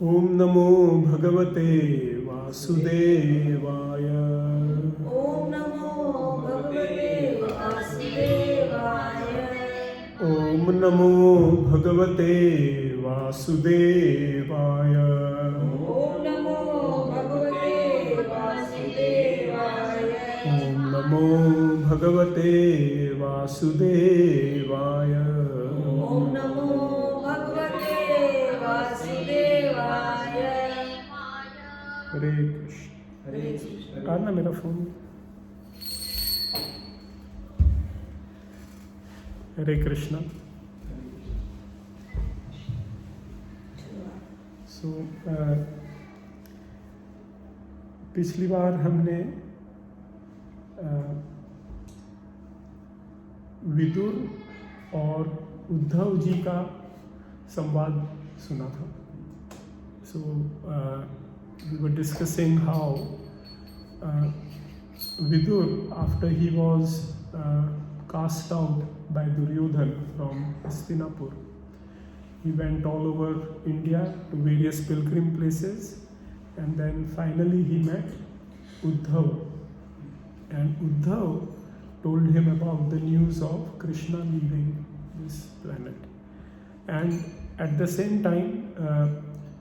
Om Namo Bhagavate Vasudevaya. Om Namo Bhagavate Vasudevaya. Om Namo Bhagavate Vasudevaya. Om Namo Bhagavate Vasudevaya. Om Namo Bhagavate Vasudevaya. Om Namo Bhagavate Vasudevaya. Hare Krishna. Hare Krishna. आना मेरा phone. Hare Krishna. So, पिछली बार हमने विदुर और उद्धव जी का संवाद सुना था. So, we were discussing how Vidur, after he was cast out by Duryodhan from Hastinapur, he went all over India to various pilgrim places, and then finally he met Uddhav, and Uddhav told him about the news of Krishna leaving this planet. And at the same time,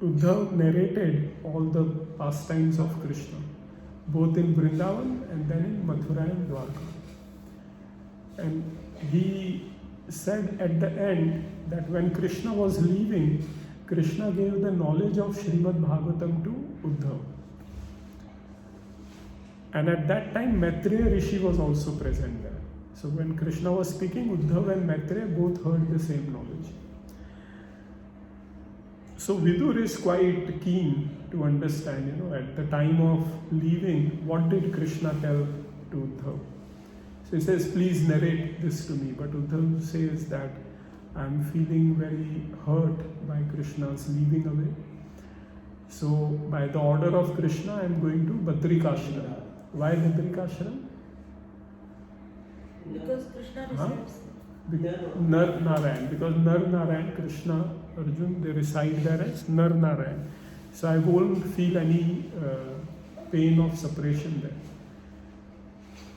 Uddhav narrated all the pastimes of Krishna, both in Vrindavan and then in Mathura and Dwarka. And he said at the end that when Krishna was leaving, Krishna gave the knowledge of Shrimad Bhagavatam to Uddhav. And at that time, Maitreya Rishi was also present there. So when Krishna was speaking, Uddhav and Maitreya both heard the same knowledge. So Vidur is quite keen to understand, at the time of leaving, what did Krishna tell to Uddhav? So he says, please narrate this to me. But Uddhav says that I'm feeling very hurt by Krishna's leaving away. So by the order of Krishna, I'm going to Badrikashram. Why Badrikashram? Because Krishna Huh? resides. Nar Narayan, because Nar Narayan, Krishna, Arjun, they reside there as Nar Narayan. So I won't feel any pain of separation there.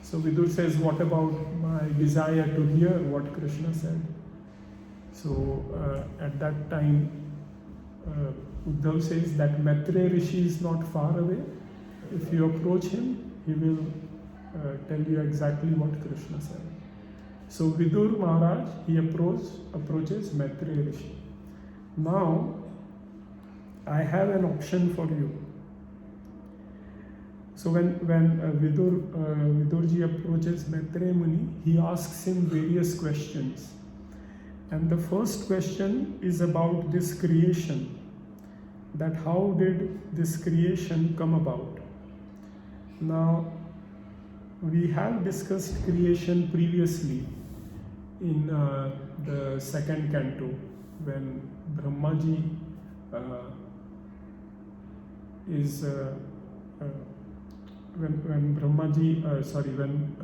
So Vidur says, what about my desire to hear what Krishna said? So at that time, Uddhav says that Maitreya Rishi is not far away. If you approach him, he will tell you exactly what Krishna said. So Vidur Maharaj, he approaches Maitreya Rishi. Now, I have an option for you. So when Vidurji approaches Maitreya Muni, he asks him various questions. And the first question is about this creation, that how did this creation come about? Now, we have discussed creation previously in the second canto, when Brahmaji when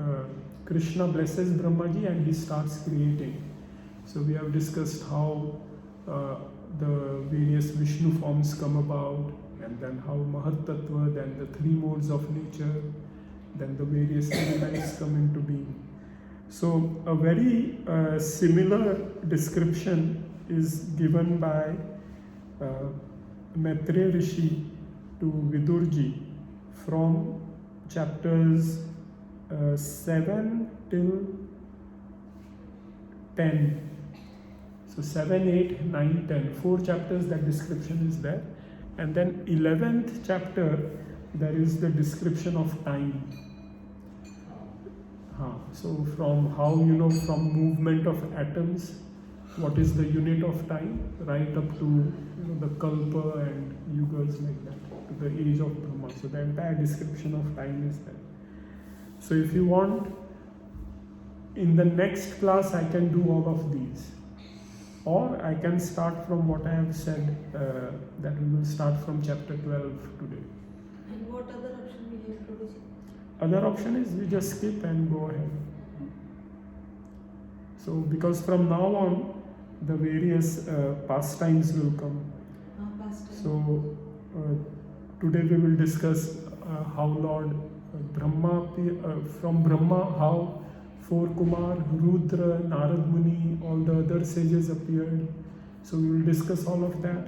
Krishna blesses Brahmaji and he starts creating. So we have discussed how the various Vishnu forms come about, and then how Mahat Tattva, then the three modes of nature, then the various elements come into being. So a very similar description is given by Maitreya Rishi to Vidurji from chapters 7 till 10. So 7, 8, 9, 10, 4 chapters that description is there. And then 11th chapter, there is the description of time. So from how, from movement of atoms, what is the unit of time, right up to the kalpa and yugas like that, to the age of Brahma. So the entire description of time is there. So if you want, in the next class I can do all of these. Or I can start from what I have said, that we will start from chapter 12 today. And what other option we have introduced? Other option is we just skip and go ahead. So because from now on, the various pastimes will come. last time. So today we will discuss how Lord Brahma, from Brahma, how four Kumar, Rudra, Narad Muni, all the other sages appeared. So we will discuss all of that.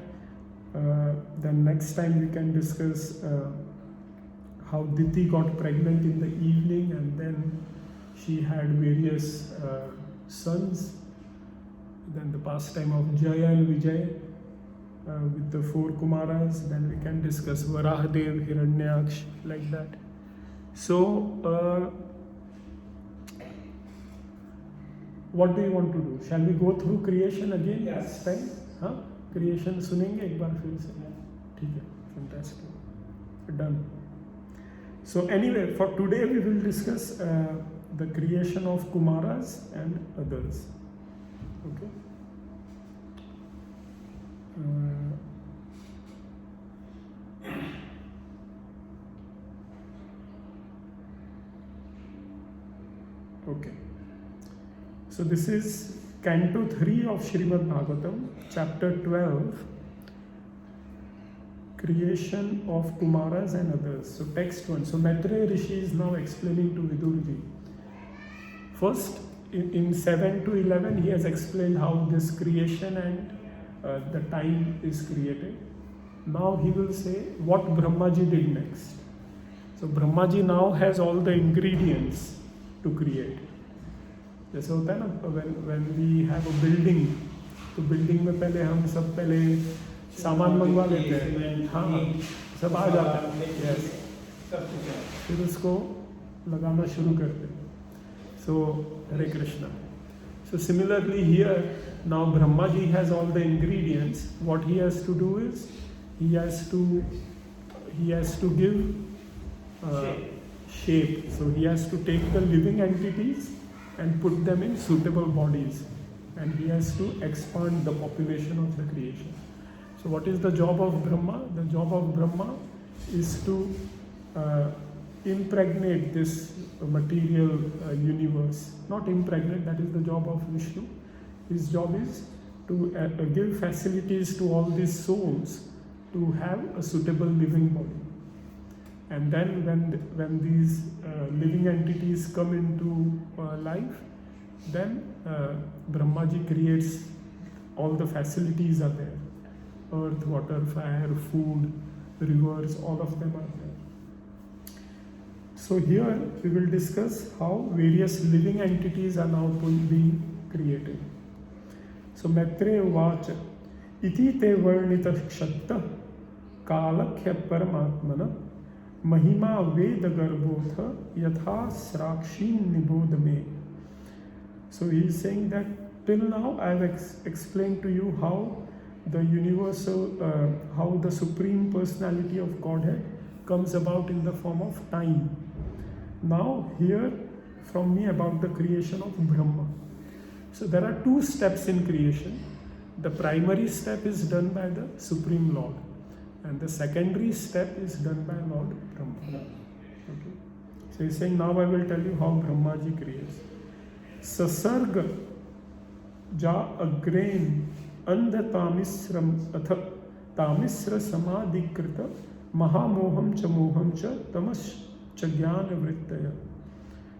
Then next time we can discuss how Diti got pregnant in the evening, and then she had various sons. Then the pastime of Jaya and Vijay with the four Kumaras. Then we can discuss Varahadev, Hiranyaksh, like that. So what do you want to do? Shall we go through creation again next time? हाँ, creation सुनेंगे एक बार फिर से. ठीक है, fantastic, done. So anyway, for today we will discuss the creation of Kumaras and others. Okay. Okay. So this is canto 3 of Shrimad Bhagavatam, chapter 12, creation of Kumaras and others. So text 1. So Maitreya Rishi is now explaining to Vidurji. First, in 7 to 11, he has explained how this creation and the time is created. Now he will say what Brahmaji did next. So Brahmaji now has all the ingredients to create. जैसे होता है ना, when we have a building, तो building में पहले हम सब पहले सामान मंगवा लेते हैं. हाँ, सब आ जाता है. Yes. फिर उसको लगाना शुरू करते हैं. So Hare Krishna. So similarly here, now Brahmaji has all the ingredients. What he has to do is he has to give shape. So he has to take the living entities and put them in suitable bodies, and he has to expand the population of the creation. So what is the job of Brahma? The job of Brahma is to impregnate this material universe. Not impregnate, that is the job of Vishnu. His job is to give facilities to all these souls to have a suitable living body. And then when these living entities come into life, then Brahmaji creates all the facilities are there. Earth, water, fire, food, rivers, all of them are there. So here we will discuss how various living entities are now being created. So Maitreya Vacha iti te varnita kshatta kalakhya paramatmana Mahima Veda Garbotha Yatha Srakshin Nibodhame. So he is saying that till now I have explained to you how the universal, how the Supreme Personality of Godhead comes about in the form of time. Now hear from me about the creation of Brahma. So there are two steps in creation. The primary step is done by the Supreme Lord, and the secondary step is done by Lord Brahma. Okay. So he's saying, now I will tell you how Brahmaji creates. Sasarga ja agrain andha tamisram atha tamisra samadhikrita mahamoham cha moham cha tamas cha jnana vrittaya.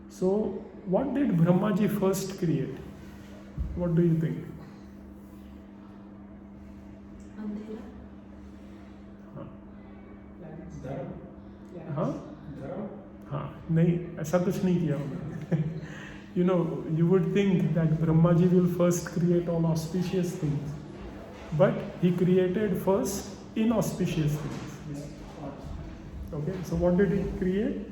So what did Brahmaji first create? What do you think? Andhera. हाँ हाँ नहीं, ऐसा कुछ नहीं किया उन्होंने. You know, you would think that Brahmaji will first create all auspicious things, but he created first inauspicious things. Okay, so what did he create?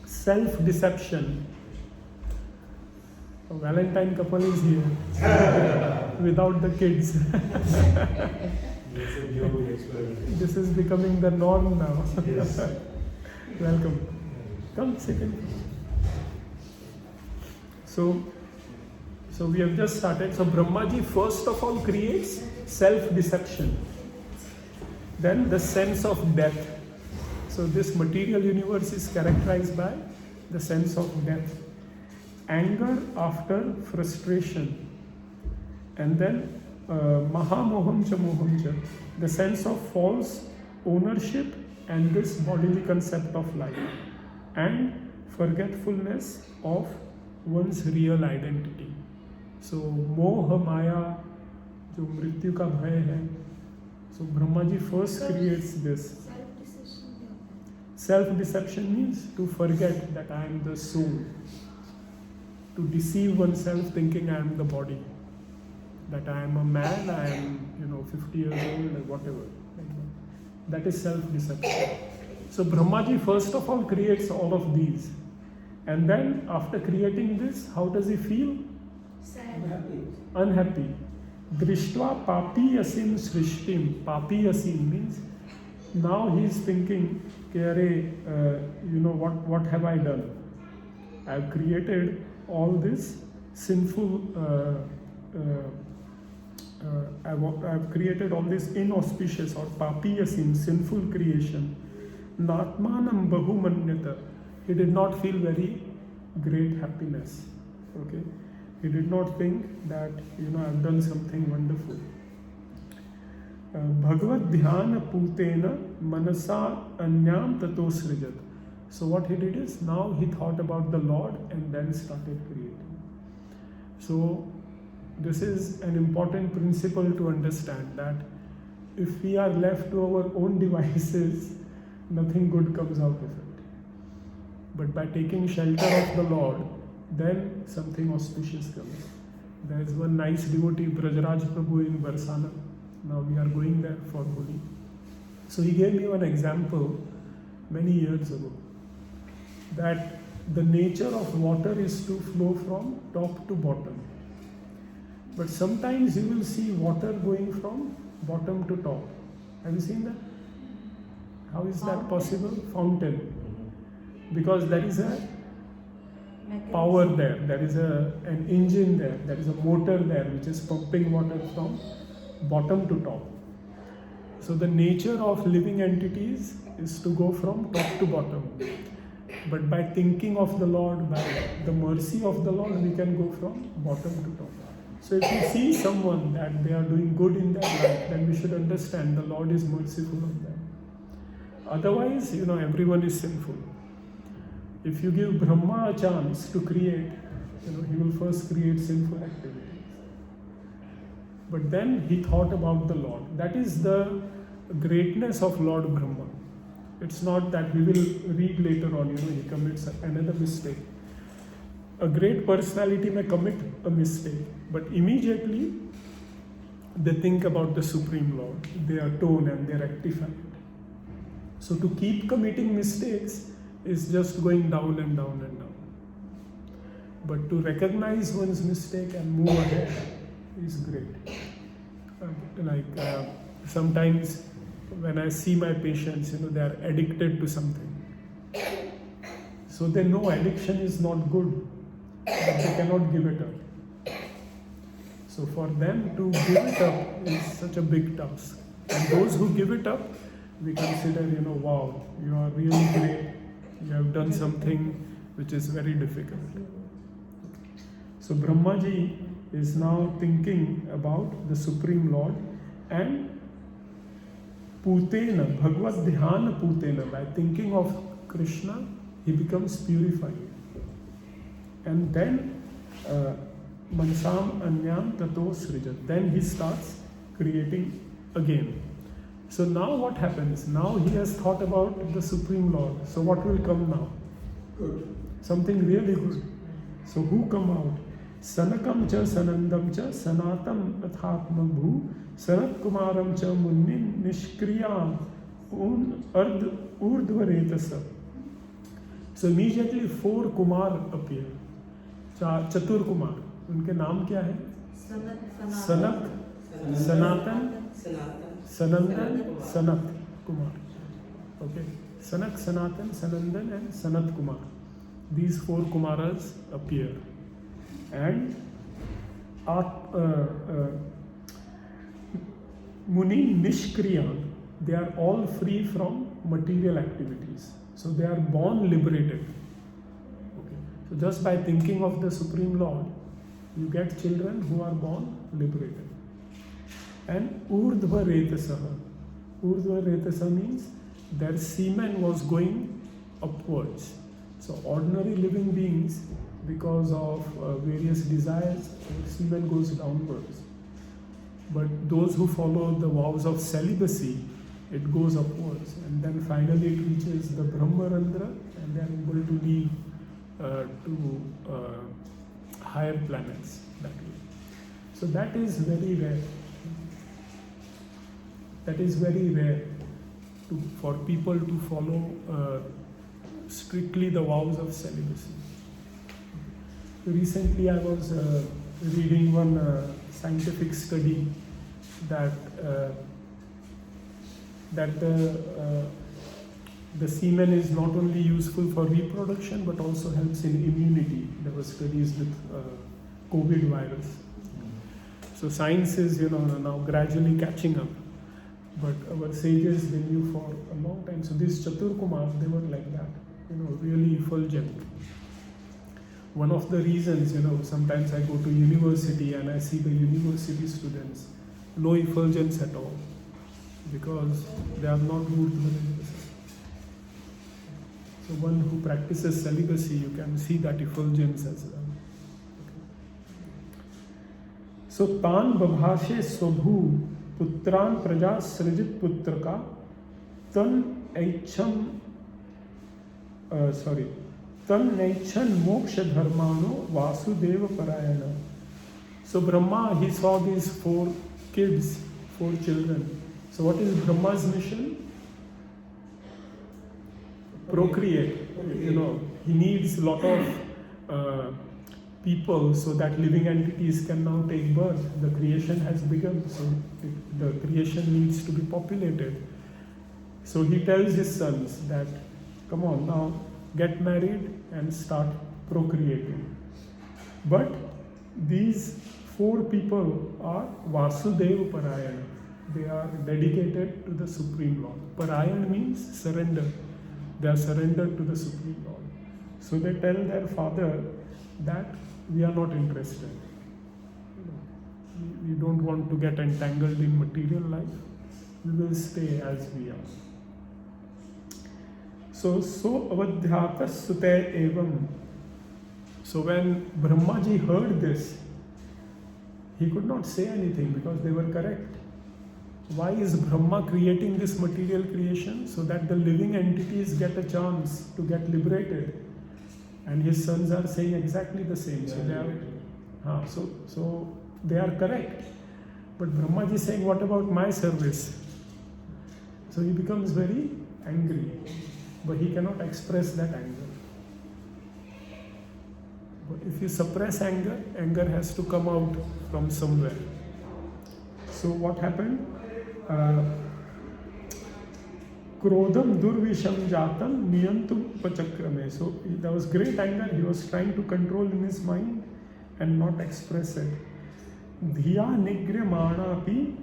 Self-deception. A Valentine couple is here without the kids. This is becoming the norm now. Yes. Welcome. Come, sit in. So we have just started. So Brahmaji first of all creates self-deception. Then the sense of death. So this material universe is characterized by the sense of death. Anger after frustration. And then Mahamoham cha moham cha, the sense of false ownership and this bodily concept of life, and forgetfulness of one's real identity. So moha maya, जो मृत्यु का भय है, so Brahma ji first creates this. Self-deception means to forget that I am the soul, to deceive oneself thinking I am the body, that I am a man, I am 50 years old or whatever. That is self-deception. So Brahmaji first of all creates all of these, and then after creating this, how does he feel? Sad. Unhappy. Drishtva papi yasim srishtim. Papi yasim means now he is thinking, what have I done? I have created all this sinful. I have created all this inauspicious or papiyasim, sinful creation. Natmanam bahumanyata. He did not feel very great happiness. Okay, he did not think that I have done something wonderful. Bhagavad dhyana putena manasa anyam tato srijat. So what he did is now he thought about the Lord and then started creating. So this is an important principle to understand, that if we are left to our own devices, nothing good comes out of it. But by taking shelter of the Lord, then something auspicious comes. There is one nice devotee, Brajraj Prabhu in Barsana. Now we are going there for Holi. So he gave me one example many years ago, that the nature of water is to flow from top to bottom. But sometimes you will see water going from bottom to top. Have you seen that? How is that possible? Fountain. Because there is a power there, there is an engine there, there is a motor there which is pumping water from bottom to top. So the nature of living entities is to go from top to bottom. But by thinking of the Lord, by the mercy of the Lord, we can go from bottom to top. So if we see someone that they are doing good in their life, then we should understand the Lord is merciful on them. Otherwise, everyone is sinful. If you give Brahma a chance to create, he will first create sinful activities. But then he thought about the Lord. That is the greatness of Lord Brahma. It's not that we will read later on, he commits another mistake. A great personality may commit a mistake, but immediately they think about the Supreme Lord. They atone and they rectify it. So to keep committing mistakes is just going down and down and down. But to recognize one's mistake and move ahead is great. Sometimes when I see my patients, they are addicted to something. So they know addiction is not good, but they cannot give it up. So for them to give it up is such a big task. And those who give it up, we consider, wow, you are really great. You have done something which is very difficult. So Brahmaji is now thinking about the Supreme Lord, and Putena, Bhagavad Dhyana Putena, by thinking of Krishna, he becomes purified. And then Mansam Anyam Tato Srijat. Then he starts creating again. So now what happens? Now he has thought about the Supreme Lord. So what will come now? Good. Something really good. So who come out? Sanakam cha sanandam cha sanatam athatma bhu sanat kumaram cha munnin nishkriyam urdhvaretasa. So immediately 4 Kumar appear. Chatur Kumar. उनके नाम क्या है? सनक, सनातन, Sanandan, Sanat Kumar. Okay, Sanak, Sanatan, Sanandan and Sanat Kumar. These 4 Kumaras appear. And Muni Nishkriyan, they are all free from material activities. So they are born liberated. Okay. So just by thinking of the Supreme Lord, you get children who are born liberated. and urdhva retasaha. Urdhva retasa means their semen was going upwards. So ordinary living beings, because of various desires, their semen goes downwards. But those who follow the vows of celibacy, it goes upwards, and then finally it reaches the Brahmarandra, and they are able to leave to higher planets that way. So that is very rare. That is very rare for people to follow strictly the vows of celibacy. Recently I was reading one scientific study that the semen is not only useful for reproduction but also helps in immunity. There were studies with COVID virus. So science is, now gradually catching up. But our sages, they knew for a long time. So these Chatur Kumar, they were like that, really effulgent. One of the reasons, sometimes I go to university and I see the university students, no effulgence at all, because they are not moved with it. So one who practices celibacy, you can see that effulgence as well. So tan babhashe swabhu putran praja srijit putraka tan aicham tan naichan moksha dharmano vasudeva parayana. So Brahma, he saw these 4 kids, 4 children. So what is Brahma's mission? Procreate. He needs a lot of people so that living entities can now take birth. The creation has begun, so the creation needs to be populated. So he tells his sons that, come on now, get married and start procreating. But these 4 people are Vasudeva Parayana. They are dedicated to the Supreme Lord. Parayana means surrender. They are surrendered to the Supreme Lord. So they tell their father that we are not interested. We don't want to get entangled in material life. We will stay as we are. So avadhyata sute evam. So when Brahmaji heard this, he could not say anything because they were correct. Why is Brahma creating this material creation? So that the living entities get a chance to get liberated. And his sons are saying exactly the same. So they are correct. But Brahmaji is saying, what about my service? So he becomes very angry. But he cannot express that anger. But if you suppress anger, anger has to come out from somewhere. So what happened? Krodam durvisham jatam niyantum pachakrame. So there was great anger. He was trying to control in his mind and not express it. Dhiya nigryamana pi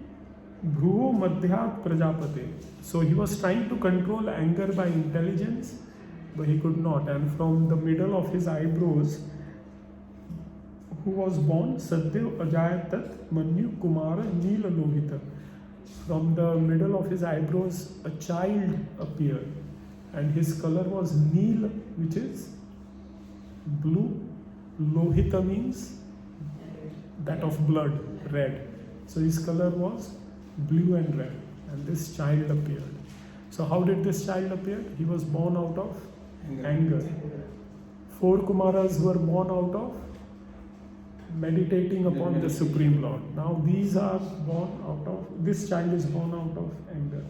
bhruvo madhyat prajapate. So he was trying to control anger by intelligence, but he could not. And from the middle of his eyebrows, who was born? Saddev ajayatat manyu kumara nila lohita. From the middle of his eyebrows, a child appeared, and his color was neel, which is blue. Lohita means that of blood, red. So his color was blue and red, and this child appeared. So how did this child appear? He was born out of anger. 4 Kumaras were born out of meditating upon the Supreme Lord. Now these are born out of, this child is born out of anger.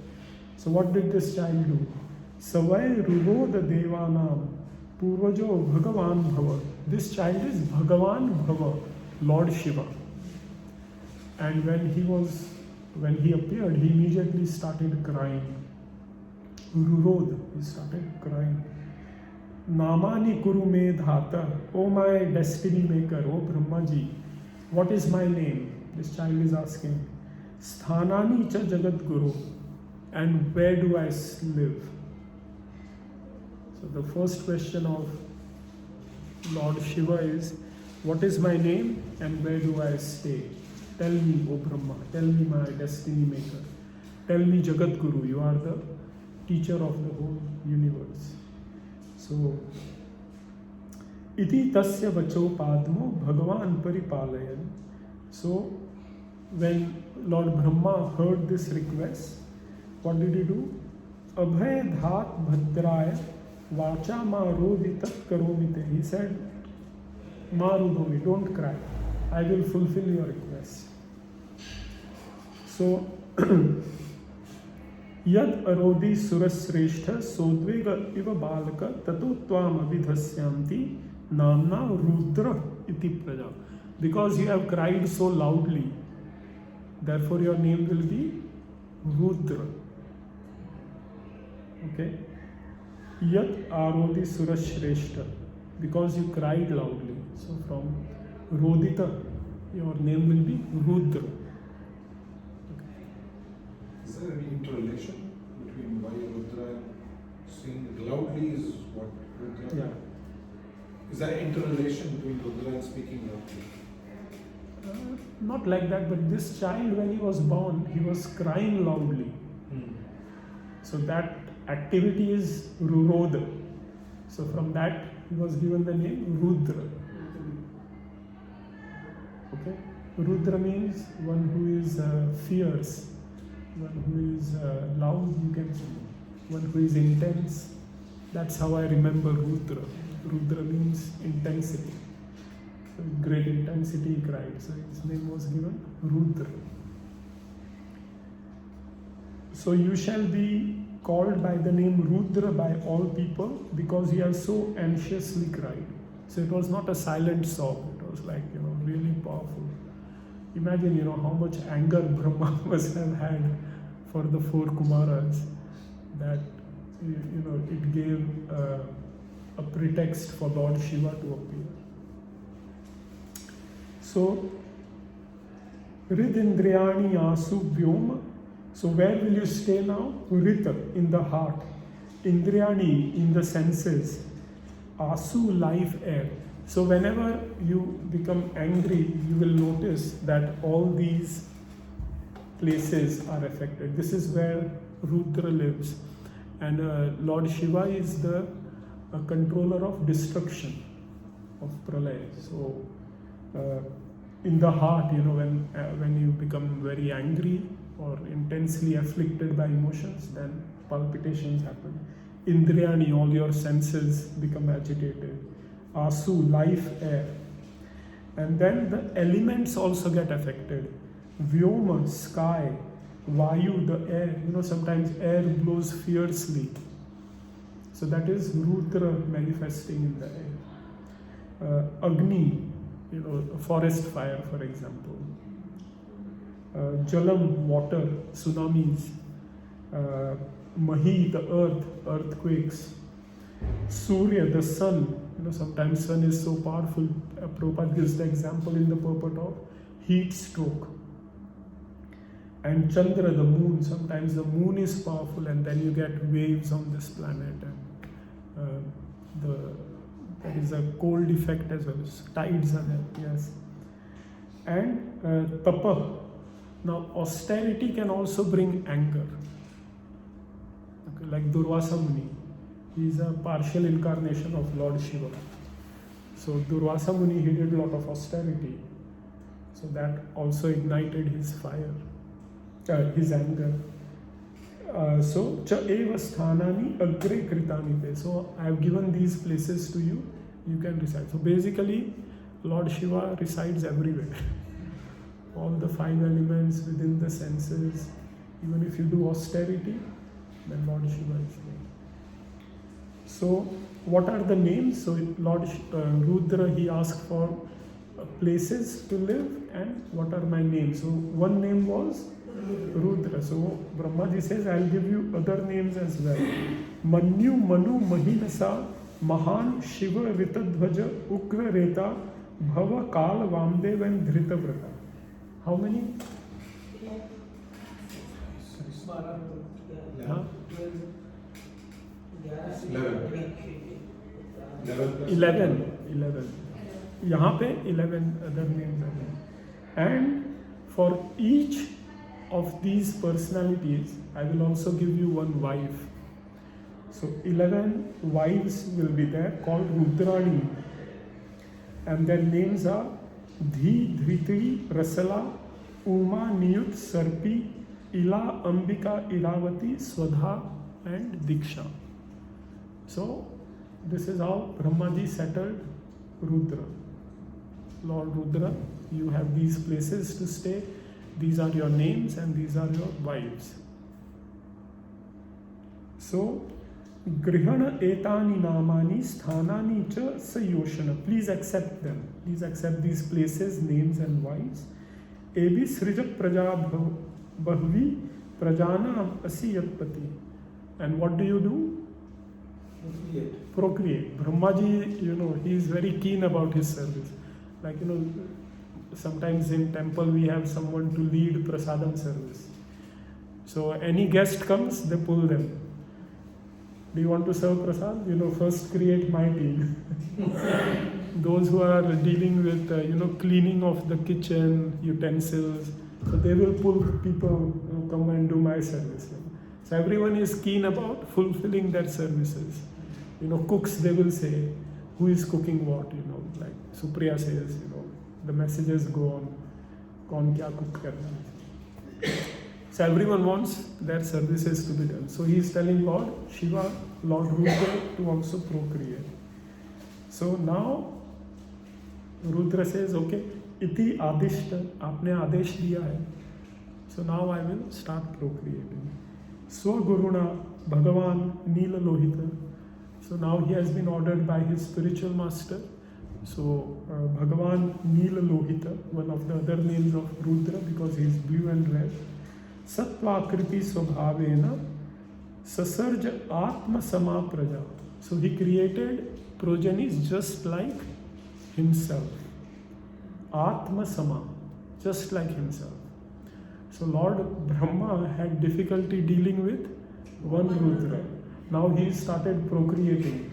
So what did this child do? Savai Ruvoda Devanam Purvajo Bhagavan Bhava. This child is Bhagavan Bhava, Lord Shiva. And when he appeared, he immediately started crying. Rurod, he started crying. Namani Kuru Me Dhata, oh my destiny maker, oh Brahmaji, what is my name? This child is asking. Sthanani cha Jagat Guru, and where do I live? So the first question of Lord Shiva is, what is my name and where do I stay? Tell me, O Brahma, tell me, my destiny maker. Tell me, Jagat Guru, you are the teacher of the whole universe. So, iti tasya vacho padmo bhagavan paripalayan. So, when Lord Brahma heard this request, what did he do? Abhay dhat bhadraya vacha ma roditat karomite. He said, Marudhomi, don't cry. I will fulfill your request. So, Yad arodi surasreshta sodvega iva balaka tato tvam abhidhasyanti namna rudra iti praja. Because you have cried so loudly, therefore your name will be Rudra. Okay? Yat arodi surashreshta. Because you cried loudly. So from Rodita, your name will be Rudra. Is there any interrelation between why Rudra and singing loudly is what Rudra? Yeah. Is there interrelation between Rudra and speaking loudly? Not like that, but this child, when he was born, he was crying loudly. So that activity is Rurodha. So from that, he was given the name Rudra. Okay? Rudra means one who is fierce, one who is loud, you can say, one who is intense. That's how I remember Rudra. Rudra means intensity. So with great intensity he cried. So his name was given Rudra. So you shall be called by the name Rudra by all people because he has so anxiously cried. So it was not a silent sob. It was like, really powerful. Imagine, how much anger Brahma must have had for the 4 Kumaras that, it gave a pretext for Lord Shiva to appear. So, Ridindriyani Asu Vyoma. So where will you stay now? Rita, in the heart. Indriyani, in the senses. Asu, life air. So whenever you become angry, you will notice that all these places are affected. This is where Rudra lives. And Lord Shiva is the controller of destruction, of pralaya. So in the heart, when you become very angry or intensely afflicted by emotions, then palpitations happen. Indriyani, all your senses become agitated. Asu, life, air. And then the elements also get affected. Vyoma, sky. Vayu, the air. Sometimes air blows fiercely. So that is Rudra manifesting in the air. Agni, forest fire, for example. Jalam, water, tsunamis. Mahi, the earth, earthquakes. Surya, the sun. Sometimes sun is so powerful. Prabhupada gives the example in the purport of heat stroke. And Chandra, the moon. Sometimes the moon is powerful and then you get waves on this planet. And there is a cold effect as well. Tides are there, yes. And Tapa. Now austerity can also bring anger. Okay, like Durvasa Muni. He is a partial incarnation of Lord Shiva. So Durvasa Muni, he did a lot of austerity. So that also ignited his fire, his anger. So cha eva sthanani agre kritanite. So I have given these places to you. You can reside. So basically, Lord Shiva resides everywhere. All the 5 elements within the senses. Even if you do austerity, then Lord Shiva is there. So, what are the names? So, Lord Rudra, he asked for places to live and what are my names. So, one name was Rudra. So, Brahmaji says, I'll give you other names as well. Manyu, Manu, Mahinasa, Mahan, Shiva, Ritadhvaja, Ukra, Reta, Bhava, Kal, Vamdev and Dhritavrata. How many? 11. यहाँ पे 11 other names are there. And For each of these personalities, I will also give you one wife. So 11 wives will be there called Rudrani, and their names are Dhi, Dhriti, Rasala, Uma, Niyut, Sarpi, Ila, Ambika, Iravati, Swadha and Diksha. So this is how Brahmaji settled Rudra. Lord Rudra, you have these places to stay, these are your names and these are your wives. So Grihana etani namani sthanani cha sayoshana. Please accept them. Please accept these places, names and wives. Ebi srija praja bahvi prajana asiyatpati. And what do? Procreate. Brahmaji, he is very keen about his service. Like, sometimes in temple we have someone to lead prasadam service. So any guest comes, they pull them. Do you want to serve prasad? First create my team. Those who are dealing with, cleaning of the kitchen, utensils, so they will pull people, come and do my service. So everyone is keen about fulfilling their services. Cooks, they will say, who is cooking what, like Supriya says, the messages go on, kaun kya cook karna. So everyone wants their services to be done. So he is telling Lord Shiva, Lord Rudra to also procreate. So now Rudra says, okay, iti adishta, aapne adesh diya hai. So now I will start procreating. Swaguruna Bhagavan Nila Lohita. So now he has been ordered by his spiritual master. So Bhagavan Nila Lohita, one of the other names of Rudra because he is blue and red. Sattvakriti Swabhavena Sasarja Atma Sama Praja. So he created progenies just like himself. Atma Sama, just like himself. So Lord Brahma had difficulty dealing with one Rudra. Now he started procreating.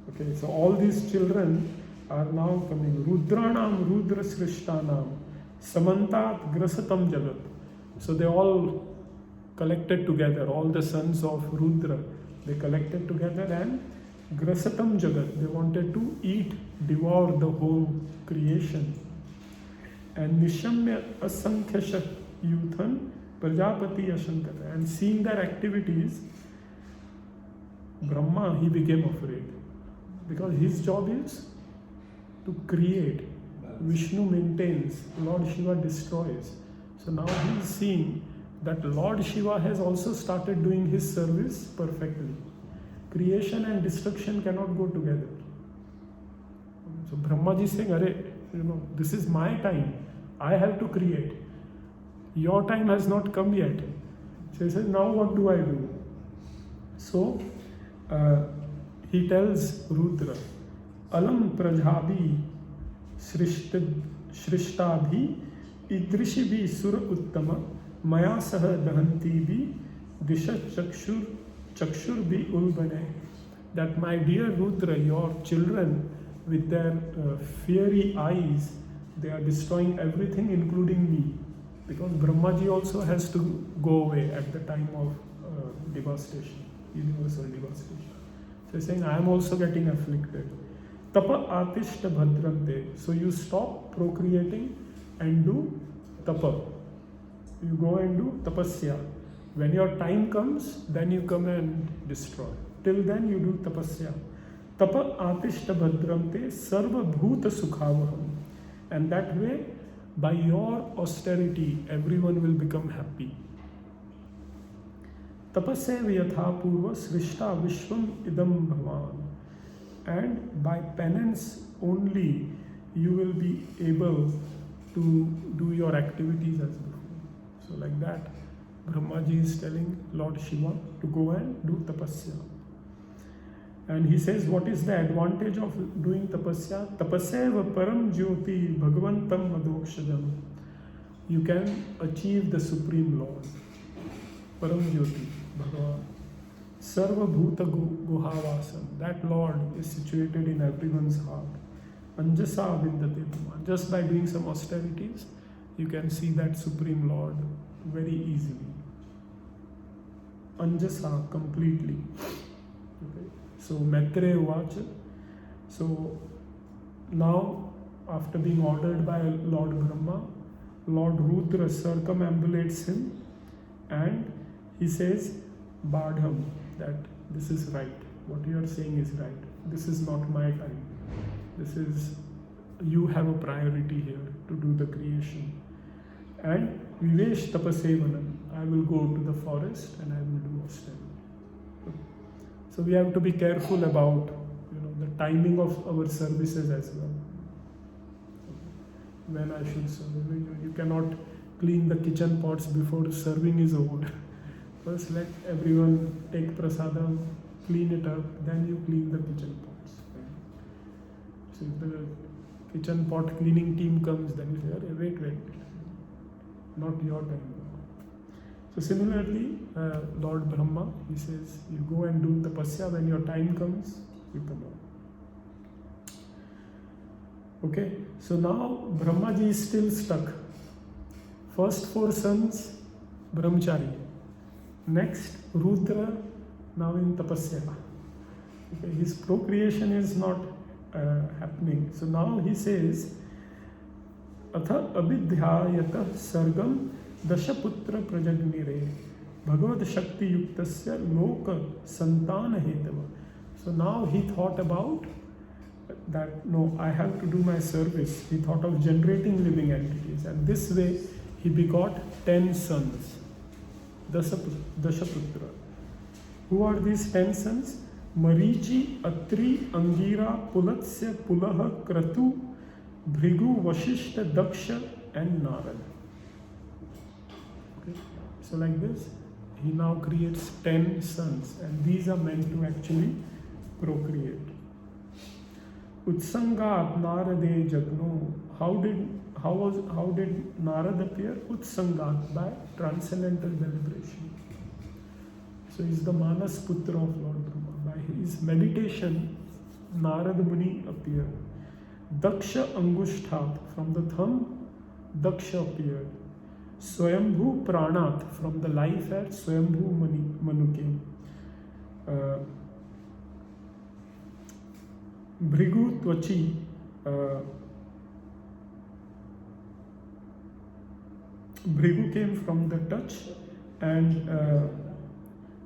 Okay, so all these children are now coming. Rudranam Rudra Srishtanam Samantat Grasatam Jagat. So they all collected together, all the sons of Rudra, they collected together and Grasatam Jagat, they wanted to eat, devour the whole creation. And Nishamya Asankhya Yuthan Prajapati Ashankara. And seeing their activities, Brahma, he became afraid. Because his job is to create. Vishnu maintains, Lord Shiva destroys. So now he is seeing that Lord Shiva has also started doing his service perfectly. Creation and destruction cannot go together. So Brahmaji is saying, this is my time. I have to create. Your time has not come yet. So he says, now what do I do? So he tells Rudra, Alam Prajabhi Shrishtabhi Idrishibi Sura Uttama Maya Saha Dahanti Disha Chakshur Bi Ulbane. That my dear Rudra, your children with their fiery eyes, they are destroying everything including me. Because Brahmaji also has to go away at the time of devastation, universal devastation. So he's saying, I am also getting afflicted. Tapa atishta bhadrate. So you stop procreating and do tapa. You go and do tapasya. When your time comes, then you come and destroy. Till then you do tapasya. Tapa atishta bhadramte sarva bhuta sukhavaham. And that way, by your austerity, everyone will become happy. Tapasya yatha purva srishta vishvam idam bhavan. And by penance only, you will be able to do your activities as before. So like that, Brahmaji is telling Lord Shiva to go and do tapasya. And he says, what is the advantage of doing tapasya? Tapasya param jyoti bhagavantam madokshajam. You can achieve the Supreme Lord. Param jyoti, Bhagavan. Sarva bhuta guhavasam. That Lord is situated in everyone's heart. Anjasa vindate. Just by doing some austerities, you can see that Supreme Lord very easily. Anjasa, completely. Okay. So Maitreya Uvacha. So now, after being ordered by Lord Brahma, Lord Rudra circumambulates him and he says, Badham, that this is right. What you are saying is right. This is not my time. This is, you have a priority here to do the creation. And Vivesh Tapasevanam, I will go to the forest and I will do austerity. So we have to be careful about the timing of our services as well. When I should serve. You cannot clean the kitchen pots before serving is over. First let everyone take prasadam, clean it up, then you clean the kitchen pots. So if the kitchen pot cleaning team comes, then you say, wait, not your time. So similarly, Lord Brahma, he says, you go and do tapasya. When your time comes, you come out. Okay, so now Brahmaji is still stuck. First 4 sons, Brahmachari. Next, Rudra, now in tapasya. Okay, his procreation is not happening. So now he says, Atha abidhyayata sargam dashaputra prajagnire bhagavad shakti yuktasya loka santana hetava. So now he thought about that, no, I have to do my service. He thought of generating living entities, and this way he begot 10 sons, Dashaputra. Who are these 10 sons? Marichi, Atri, Angira, Pulatsya, Pulaha, Kratu, Bhrigu, Vashishta, Daksha, and Narad. Okay. So like this, he now creates 10 sons, and these are meant to actually procreate. Utsangat Narade Jagno. How did Narad appear? Utsangat, by transcendental deliberation. So he is the Manas Putra of Lord Brahma. By his meditation, Narad Muni appeared. Daksha Angushtat, from the thumb, Daksha appeared. Swayambhu Pranat, from the life air, Swayambhu Manu came. Bhrigu Tvachi, Bhrigu came from the touch, and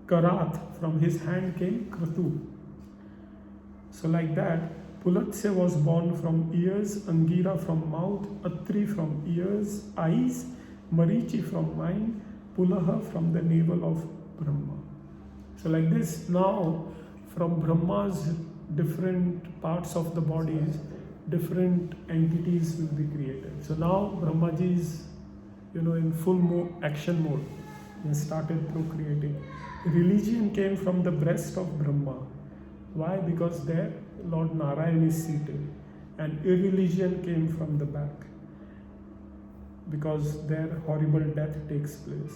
Karat, from his hand came Kratu. So like that, Pulatsya was born from ears, Angira from mouth, Atri from ears, eyes, Marichi from mind, Pulaha from the navel of Brahma. So like this, now from Brahma's different parts of the bodies, different entities will be created. So now Brahmaji is, in full action mode. He started procreating. Religion came from the breast of Brahma. Why? Because there Lord Narayan is seated. And irreligion came from the back, because there horrible death takes place.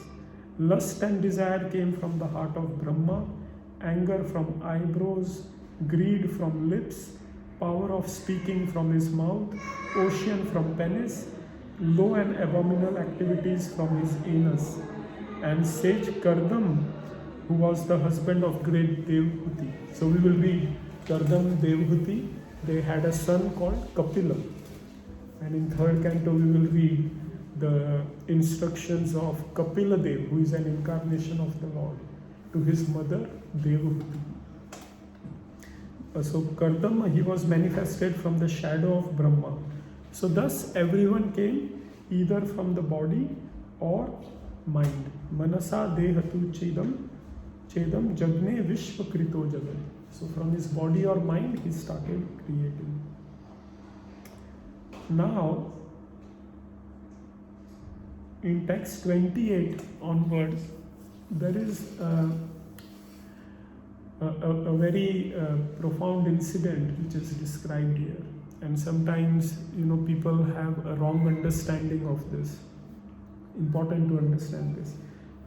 Lust and desire came from the heart of Brahma, anger from eyebrows, greed from lips, power of speaking from his mouth, ocean from penis, low and abominable activities from his anus, and sage Kardam, who was the husband of great Devhuti. So we will read Kardam Devhuti. They had a son called Kapila. And in 3rd canto we will read the instructions of Kapila Dev, who is an incarnation of the Lord, to his mother Devhuti. So Kardama, he was manifested from the shadow of Brahma. So thus everyone came either from the body or mind. Manasa dehatu chedam jagne vishvakrito jagat. So from his body or mind he started creating. Now in text 28 onwards, there is a very profound incident which is described here, and sometimes people have a wrong understanding of this. Important to understand this.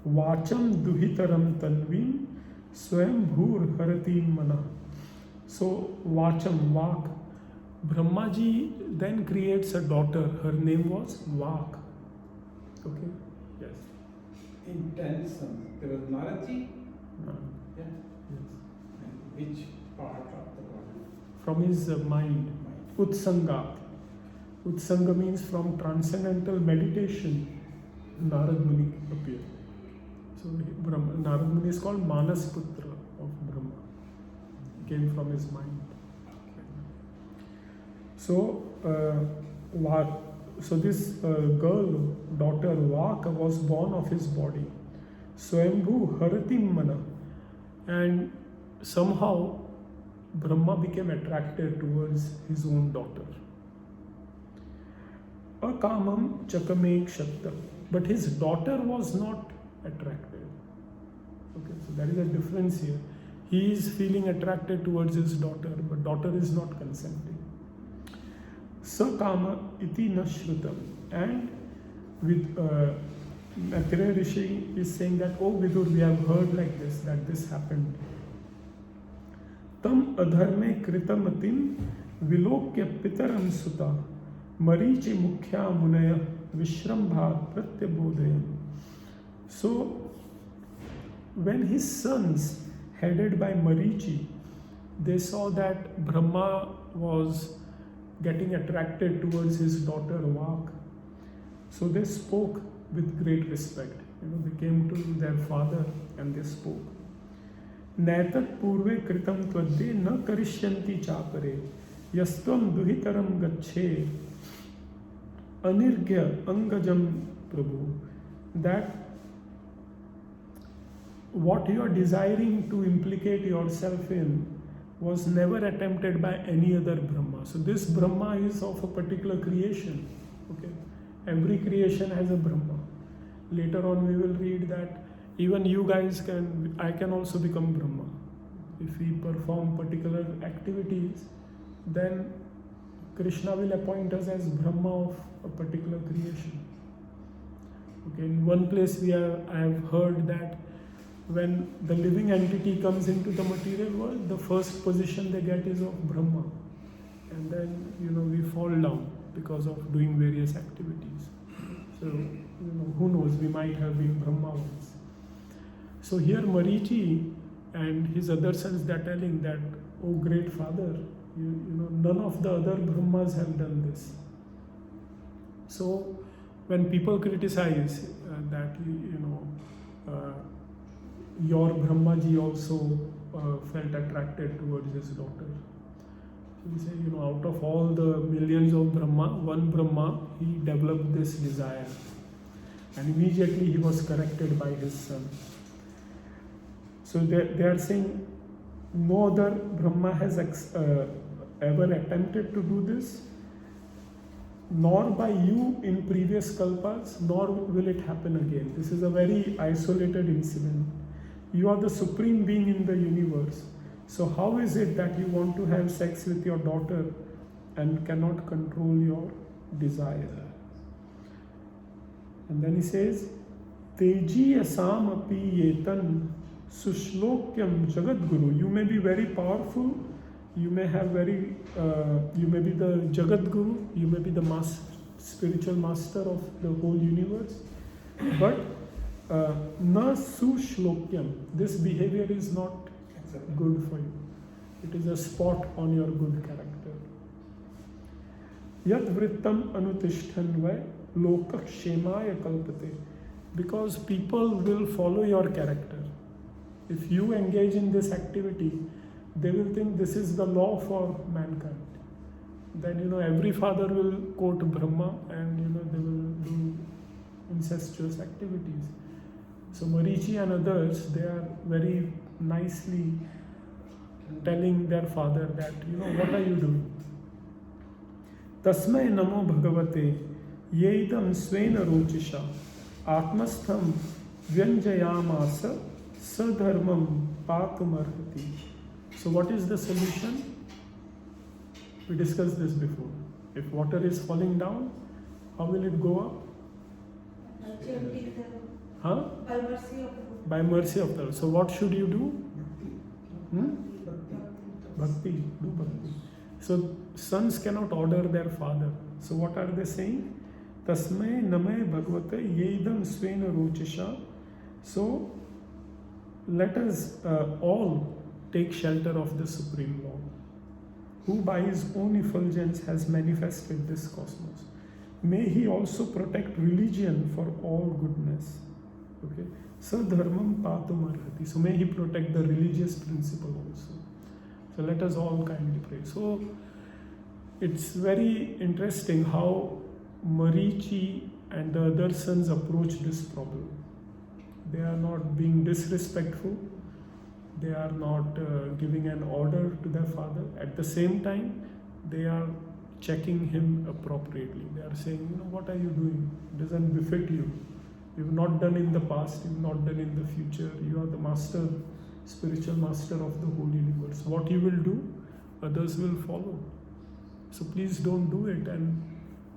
Vacham duhitaram tanvim swayam bhur haratim mana. So Vacham, Vak, Brahmaji then creates a daughter. Her name was Vak. Okay? Yes. In 10 sons, there was Naraji. No. Yeah. Yes. And which part of the body? From his mind. Utsanga. Utsanga means from transcendental meditation, Narad Muni appeared. So Narad Muni is called Manas Putra of Brahma. He came from his mind. So, this girl, daughter Vaka, was born of his body. Swayambhu Haratim Mana. And somehow Brahma became attracted towards his own daughter. Akamam Chakamek Shakta. But his daughter was not attracted. Okay, so there is a difference here. He is feeling attracted towards his daughter, but daughter is not consenting. Sakama iti nashrutam. And with Maitreya Rishi is saying that, oh Vidur, we have heard like this, that this happened. Tam adharme kritamatim vilokya pitaram suta marichi mukhya munaya vishrambha pratyabodayam. So, when his sons, headed by Marichi, they saw that Brahma was getting attracted towards his daughter Vak. So they spoke with great respect. They came to their father and they spoke. Naitat purve kritam twadde na karishyanti chapare yastvam duhitaram gacche anirgya angajam prabhu. That what you are desiring to implicate yourself in was never attempted by any other Brahma. So this Brahma is of a particular creation. Okay, every creation has a Brahma. Later on we will read that even you guys I can also become Brahma. If we perform particular activities, then Krishna will appoint us as Brahma of a particular creation. Okay, in one place I have heard that when the living entity comes into the material world, the first position they get is of Brahma. And then, we fall down because of doing various activities. So, who knows, we might have been Brahma once. So here Marichi and his other sons, they are telling that, oh great father, none of the other Brahmas have done this. So when people criticize that, your Brahmaji also felt attracted towards his daughter. So we say, out of all the millions of Brahma, one Brahma, he developed this desire. And immediately he was corrected by his son. So they are saying, no other Brahma has ever attempted to do this, nor by you in previous kalpas, nor will it happen again. This is a very isolated incident. You are the supreme being in the universe. So how is it that you want to have sex with your daughter and cannot control your desire? And then he says, Teji asam api yetan sushlokyam jagat guru. You may be very powerful, you may be the jagat guru, you may be the spiritual master of the whole universe, but na sushlokyam. This behavior is not good for you. It is a spot on your good character. Yat vrittam anutishtanvai lokakshemaya kalpate. Because people will follow your character. If you engage in this activity, they will think this is the law for mankind. Then every father will quote Brahma and they will do incestuous activities. So Marichi and others, they are very nicely telling their father that, what are you doing? Tasmai namo bhagavate yeidam svena rochisha atmastham vyanjayamasa sadharmam pakamarhati. So what is the solution? We discussed this before. If water is falling down, how will it go up? Huh? By mercy of the Lord. By mercy of the Lord. So what should you do? Bhakti. Do bhakti. So sons cannot order their father. So what are they saying? Tasmai namai bhagavate yedam svena rochasha. So let us all take shelter of the Supreme Lord, who by his own effulgence has manifested this cosmos. May he also protect religion for all goodness. Okay. Sadharmam patum arhati. So may he protect the religious principle also. So let us all kindly pray. So it's very interesting how Marichi and the other sons approach this problem. They are not being disrespectful. They are not giving an order to their father. At the same time, they are checking him appropriately. They are saying, what are you doing? It doesn't befit you. You've not done in the past, you've not done in the future. You are the master, spiritual master of the whole universe. What you will do, others will follow. So please don't do it. And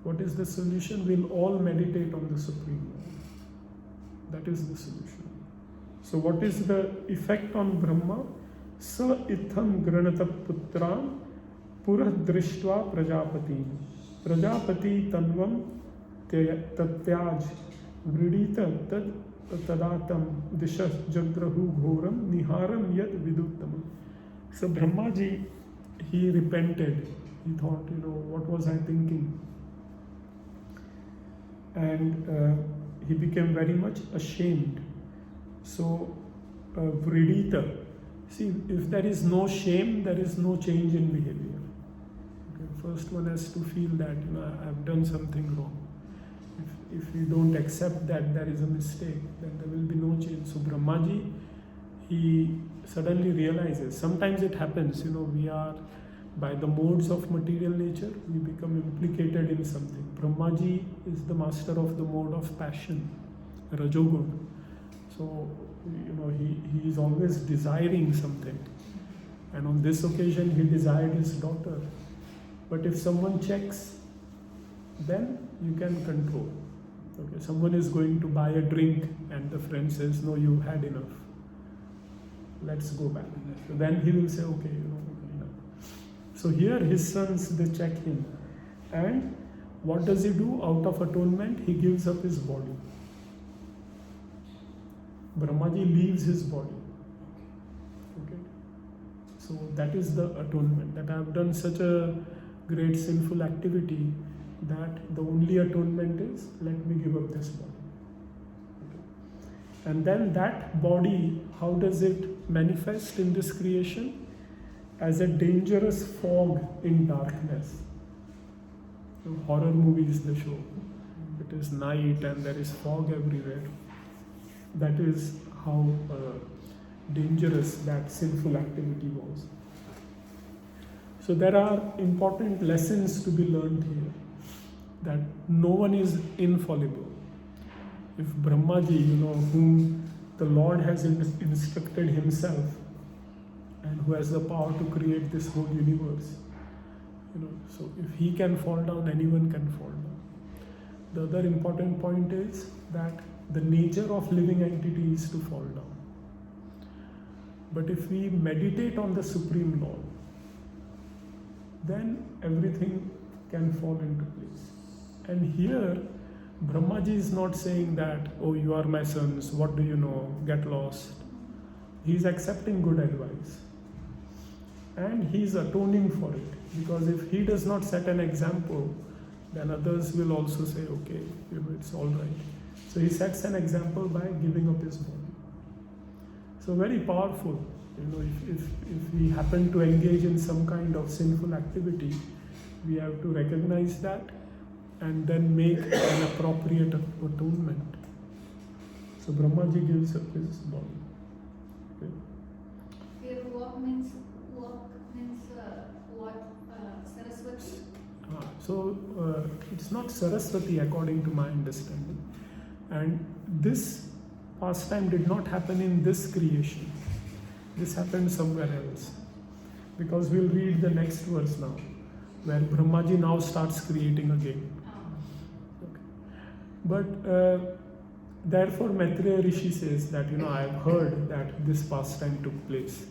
what is the solution? We'll all meditate on the Supreme Lord. That is the solution. So what is the effect on Brahma? Sa itham granata putran purah drishtva prajapati. Prajapati tanvam tatyaj vridita tad tadatam dishas jagrahu ghoram niharam yad viduttam. So Brahmaji, he repented. He thought, what was I thinking? And he became very much ashamed. So, vridita. See, if there is no shame, there is no change in behavior. Okay, first one has to feel that, I have done something wrong. If you don't accept that there is a mistake, then there will be no change. So, Brahmaji, he suddenly realizes, sometimes it happens, we are, by the modes of material nature, we become implicated in something. Brahmaji is the master of the mode of passion, Rajogun. So, he is always desiring something. And on this occasion, he desired his daughter. But if someone checks, then you can control. Okay, someone is going to buy a drink and the friend says, no, you had enough. Let's go back. So then he will say, okay, enough. So here his sons, they check him. And what does he do? Out of atonement, he gives up his body. Brahmaji leaves his body. Okay. So that is the atonement, that I have done such a great sinful activity that the only atonement is, let me give up this body. Okay. And then that body, how does it manifest in this creation? As a dangerous fog in darkness. Horror movies they show. It is night and there is fog everywhere. That is how dangerous that sinful activity was. So there are important lessons to be learned here. That no one is infallible. If Brahmaji, whom the Lord has instructed himself, and who has the power to create this whole universe, so if he can fall down, anyone can fall down. The other important point is that the nature of living entity is to fall down. But if we meditate on the Supreme Lord, then everything can fall into place. And here, Brahmaji is not saying that, oh, you are my sons, what do you know, get lost. He is accepting good advice. And he is atoning for it. Because if he does not set an example, then others will also say, okay, it's all right. So he sets an example by giving up his body. So very powerful. If we happen to engage in some kind of sinful activity, we have to recognize that and then make an appropriate atonement. So Brahmaji gives up his body. Okay. Here walk means what? Saraswati? So it's not Saraswati according to my understanding. And this pastime did not happen in this creation. This happened somewhere else. Because we'll read the next verse now, where Brahmaji now starts creating again. Okay. But therefore Maitreya Rishi says that, I have heard that this pastime took place.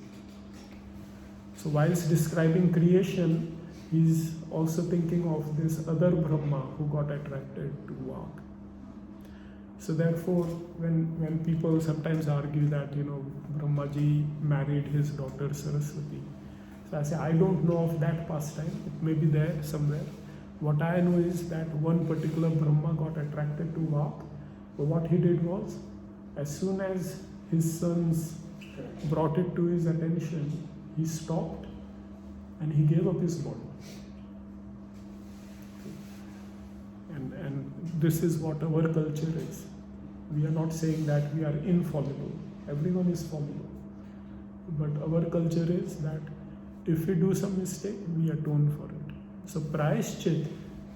So whilst describing creation, he's also thinking of this other Brahma who got attracted to Vak. So therefore, when people sometimes argue that, Brahmaji married his daughter Saraswati, so I say, I don't know of that pastime, it may be there somewhere. What I know is that one particular Brahma got attracted to Vak, but what he did was, as soon as his sons brought it to his attention, he stopped and he gave up his body. And this is what our culture is. We are not saying that we are infallible. Everyone is fallible. But our culture is that if we do some mistake, we atone for it. So Prayashchit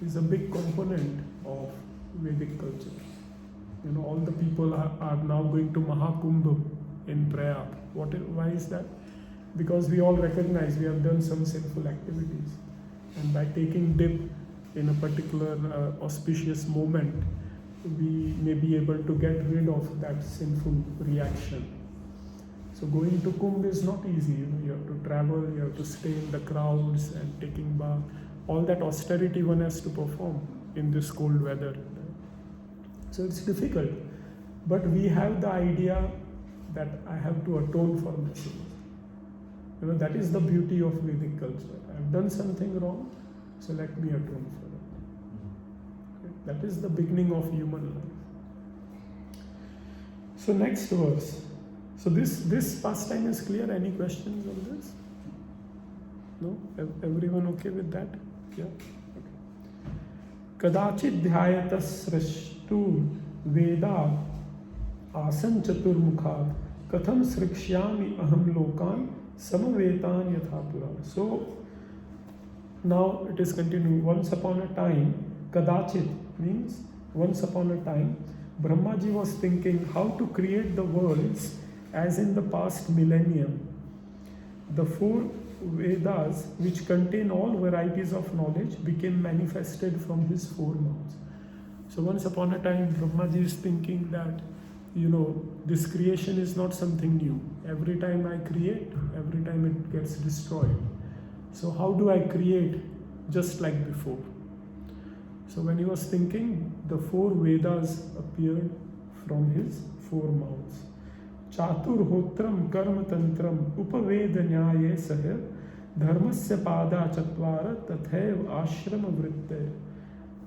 is a big component of Vedic culture. All the people are now going to Mahakumbh in Prayag. Why is that? Because we all recognize we have done some sinful activities. And by taking dip in a particular auspicious moment, we may be able to get rid of that sinful reaction. So going to Kumbh is not easy. You have to travel, you have to stay in the crowds and taking bath. All that austerity one has to perform in this cold weather. So it's difficult. But we have the idea that I have to atone for my sins. That is the beauty of Vedic culture. I have done something wrong, so let me atone for it. Okay? That is the beginning of human life. So next verse. So this pastime is clear. Any questions on this? No? Everyone okay with that? Yeah? Okay. Kadachit dhyayatas srashtu veda asan chaturmukha katham srikshyami aham lokan samavetan yathapura. So now it is continuing. Once upon a time, kadachit means once upon a time, Brahmaji was thinking how to create the worlds as in the past millennium. The four Vedas, which contain all varieties of knowledge, became manifested from his four mouths. So once upon a time, Brahmaji is thinking that, this creation is not something new. Every time I create, every time it gets destroyed. So how do I create just like before? So when he was thinking, the four Vedas appeared from his four mouths. Chatur hotram karma tantram upavedanyaya sahya dharmasya pada chatvara tathaiv ashrama vritte.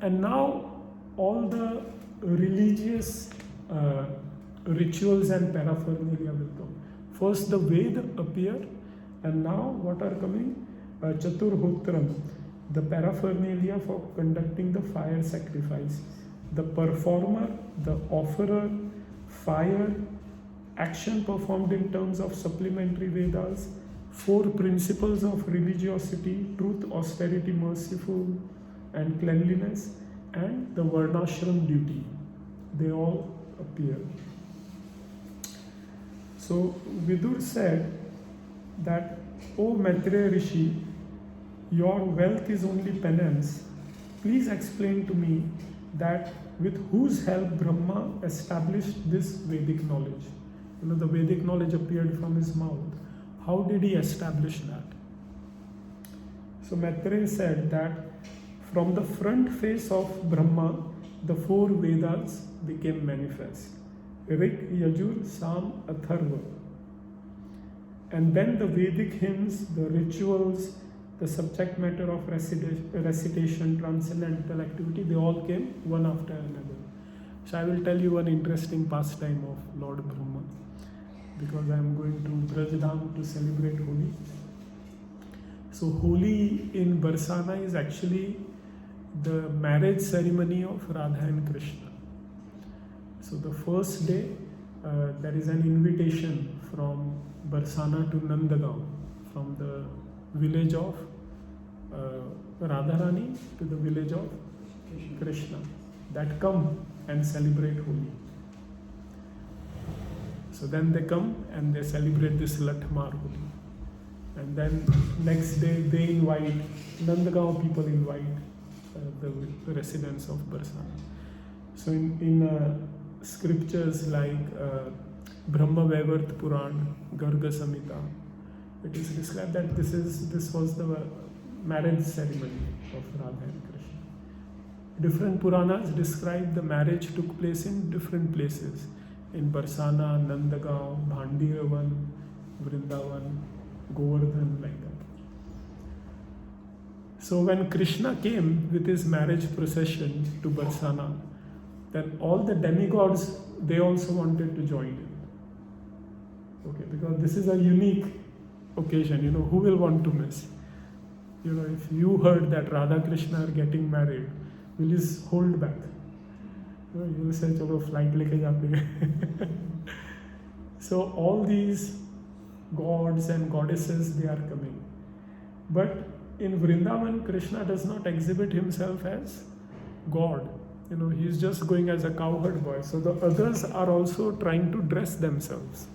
And now all the religious rituals and paraphernalia will come. First the Veda appear, and now what are coming? Chatur hotram, the paraphernalia for conducting the fire sacrifice. The performer, the offerer, fire, action performed in terms of supplementary Vedas, four principles of religiosity, truth, austerity, merciful, and cleanliness, and the Varnashram duty. They all appear. So Vidur said that, O Maitreya Rishi, your wealth is only penance. Please explain to me that with whose help Brahma established this Vedic knowledge. The Vedic knowledge appeared from his mouth. How did he establish that? So Maitreya said that from the front face of Brahma, the four Vedas became manifest. Rik, Yajur, Sam, Atharva. And then the Vedic hymns, the rituals, the subject matter of recitation, transcendental activity, they all came one after another. So I will tell you one interesting pastime of Lord Brahma, because I am going to Brajdham to celebrate Holi. So Holi in Barsana is actually the marriage ceremony of Radha and Krishna. So the first day, there is an invitation from Barsana to Nandagaon, from the village of Radharani to the village of Krishna, that come and celebrate Holi. So then they come and they celebrate this Latmar Holi. And then next day they invite, Nandagaon people invite the residents of Barsana. So in scriptures like Brahma Vaivart Puran, Garga Samhita, it is described that this was the marriage ceremony of Radha and Krishna. Different Puranas describe the marriage took place in different places. In Barsana, Nandagaon, Bhandiravan, Vrindavan, Govardhan, like that. So when Krishna came with his marriage procession to Barsana, then all the demigods, they also wanted to join in. Okay, because this is a unique occasion, who will want to miss? If you heard that Radha Krishna are getting married, will you hold back? You will say, chalo flight leke jaate hain. So all these gods and goddesses, they are coming. But in Vrindavan, Krishna does not exhibit himself as God. He is just going as a cowherd boy. So the others are also trying to dress themselves.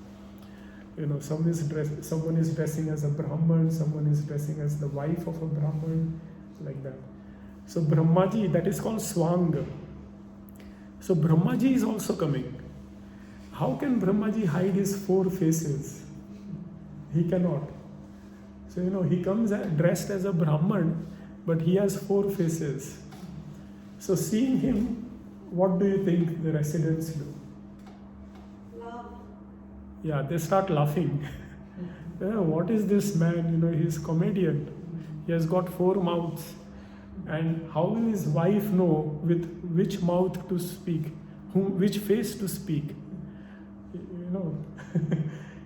Someone is dressing as a Brahman, someone is dressing as the wife of a Brahman, like that. So Brahmaji, that is called Swanga. So Brahmaji is also coming. How can Brahmaji hide his 4 faces? He cannot. So he comes dressed as a Brahman, but he has 4 faces. So seeing him, what do you think the residents do? Love. Yeah, they start laughing. What is this man? He's comedian. He has got 4 mouths. And how will his wife know with which mouth to speak, which face to speak?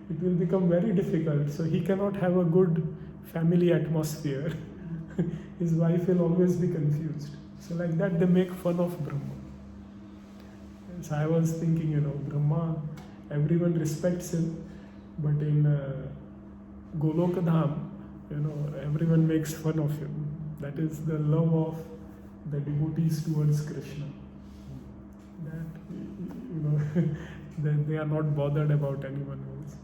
It will become very difficult. So he cannot have a good family atmosphere. His wife will always be confused. So like that they make fun of Brahma. So I was thinking, Brahma, everyone respects him, but in Golokadham, everyone makes fun of him. That is the love of the devotees towards Krishna. That, that they are not bothered about anyone else.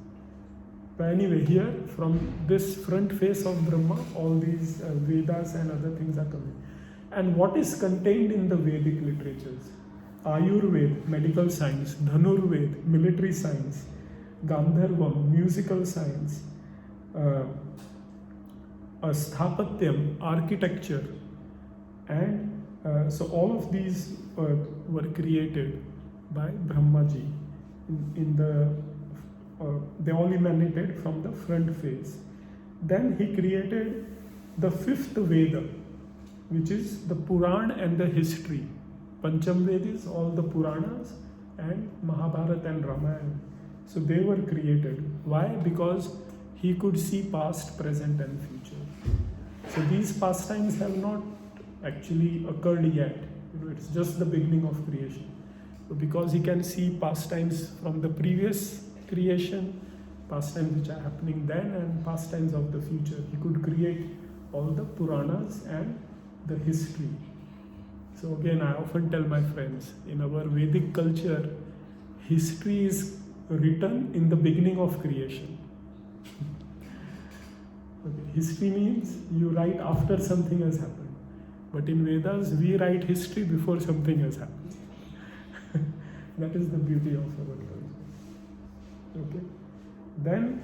But anyway, here from this front face of Brahma, all these Vedas and other things are coming. And what is contained in the Vedic literatures? Ayurveda, medical science; Dhanurveda, military science; Gandharvam, musical science; Sthapatyam, architecture. And so all of these were created by Brahmaji. They all emanated from the front face. Then he created the 5th Veda, which is the Puran and the history. Pancham Veda is all the Puranas, and Mahabharata and Ramayana. So they were created. Why? Because he could see past, present and future. So these pastimes have not actually occurred yet. It's just the beginning of creation. So because he can see pastimes from the previous creation, pastimes which are happening then, and pastimes of the future, he could create all the Puranas and the history. So again, I often tell my friends, in our Vedic culture, history is written in the beginning of creation. Okay. History means you write after something has happened. But in Vedas, we write history before something has happened. That is the beauty of our culture. Okay. Then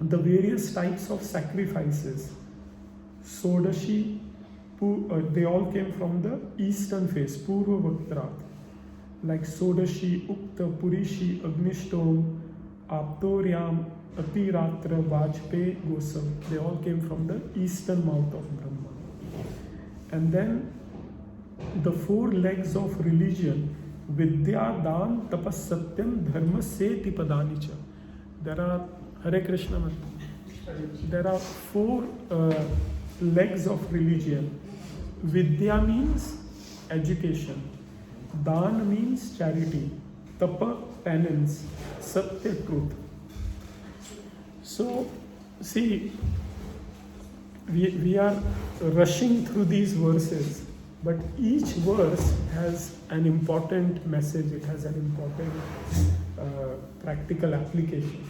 the various types of sacrifices. Sodashi, they all came from the eastern face, Purva Vaktrat. Like Sodashi, Ukta, Purishi, Agnishtom, Aptoryam, Atiratra, Vajpayee, Gosam. They all came from the eastern mouth of Brahma. And then the 4 legs of religion, Vidya, Dan, Tapas, Satyam, Dharma, Seti, Padanicha. There are, Hare Krishna, there are 4 legs of religion. Vidya means education. Dan means charity. Tapa, penance. Satya, truth. So, see, we are rushing through these verses, but each verse has an important message, it has an important practical application.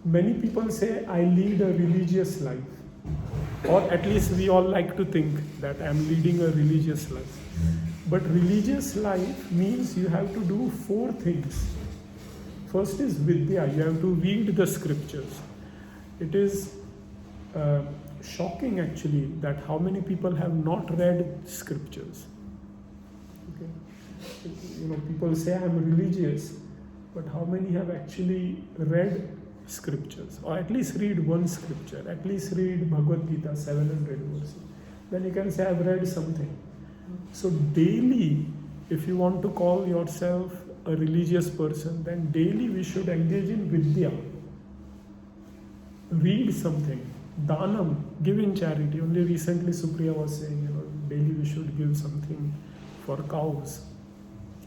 Many people say, I lead a religious life, or at least we all like to think that I am leading a religious life. But religious life means you have to do 4 things. First is Vidya, you have to read the scriptures. It is shocking actually that how many people have not read scriptures. Okay, people say I'm religious, but how many have actually read scriptures, or at least read one scripture, at least read Bhagavad Gita 700 verses? Then you can say I've read something. So daily, if you want to call yourself a religious person, then daily we should engage in vidya. Read something. Danam, give in charity. Only recently Supriya was saying, daily we should give something for cows.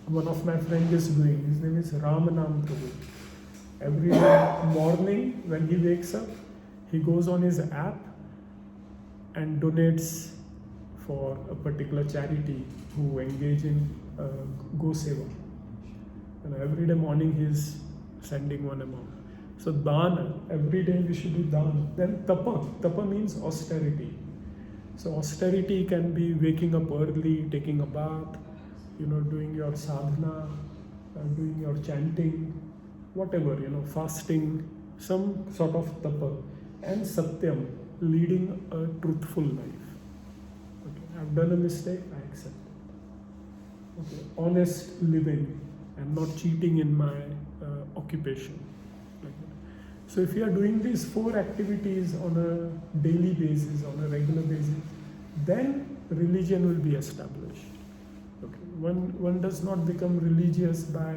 One of my friends is doing, his name is Ramanam Prabhu. Every morning when he wakes up, he goes on his app and donates for a particular charity who engage in Go Seva. And every day morning he is sending one amount. So dana, every day we should do dana. Then tapa means austerity. So austerity can be waking up early, taking a bath, doing your sadhana, doing your chanting, whatever, fasting, some sort of tapa. And satyam, leading a truthful life. Okay, I've done a mistake, I accept it. Okay, honest living and not cheating in my occupation. So if you are doing these 4 activities on a daily basis, on a regular basis, then religion will be established. Okay. One does not become religious by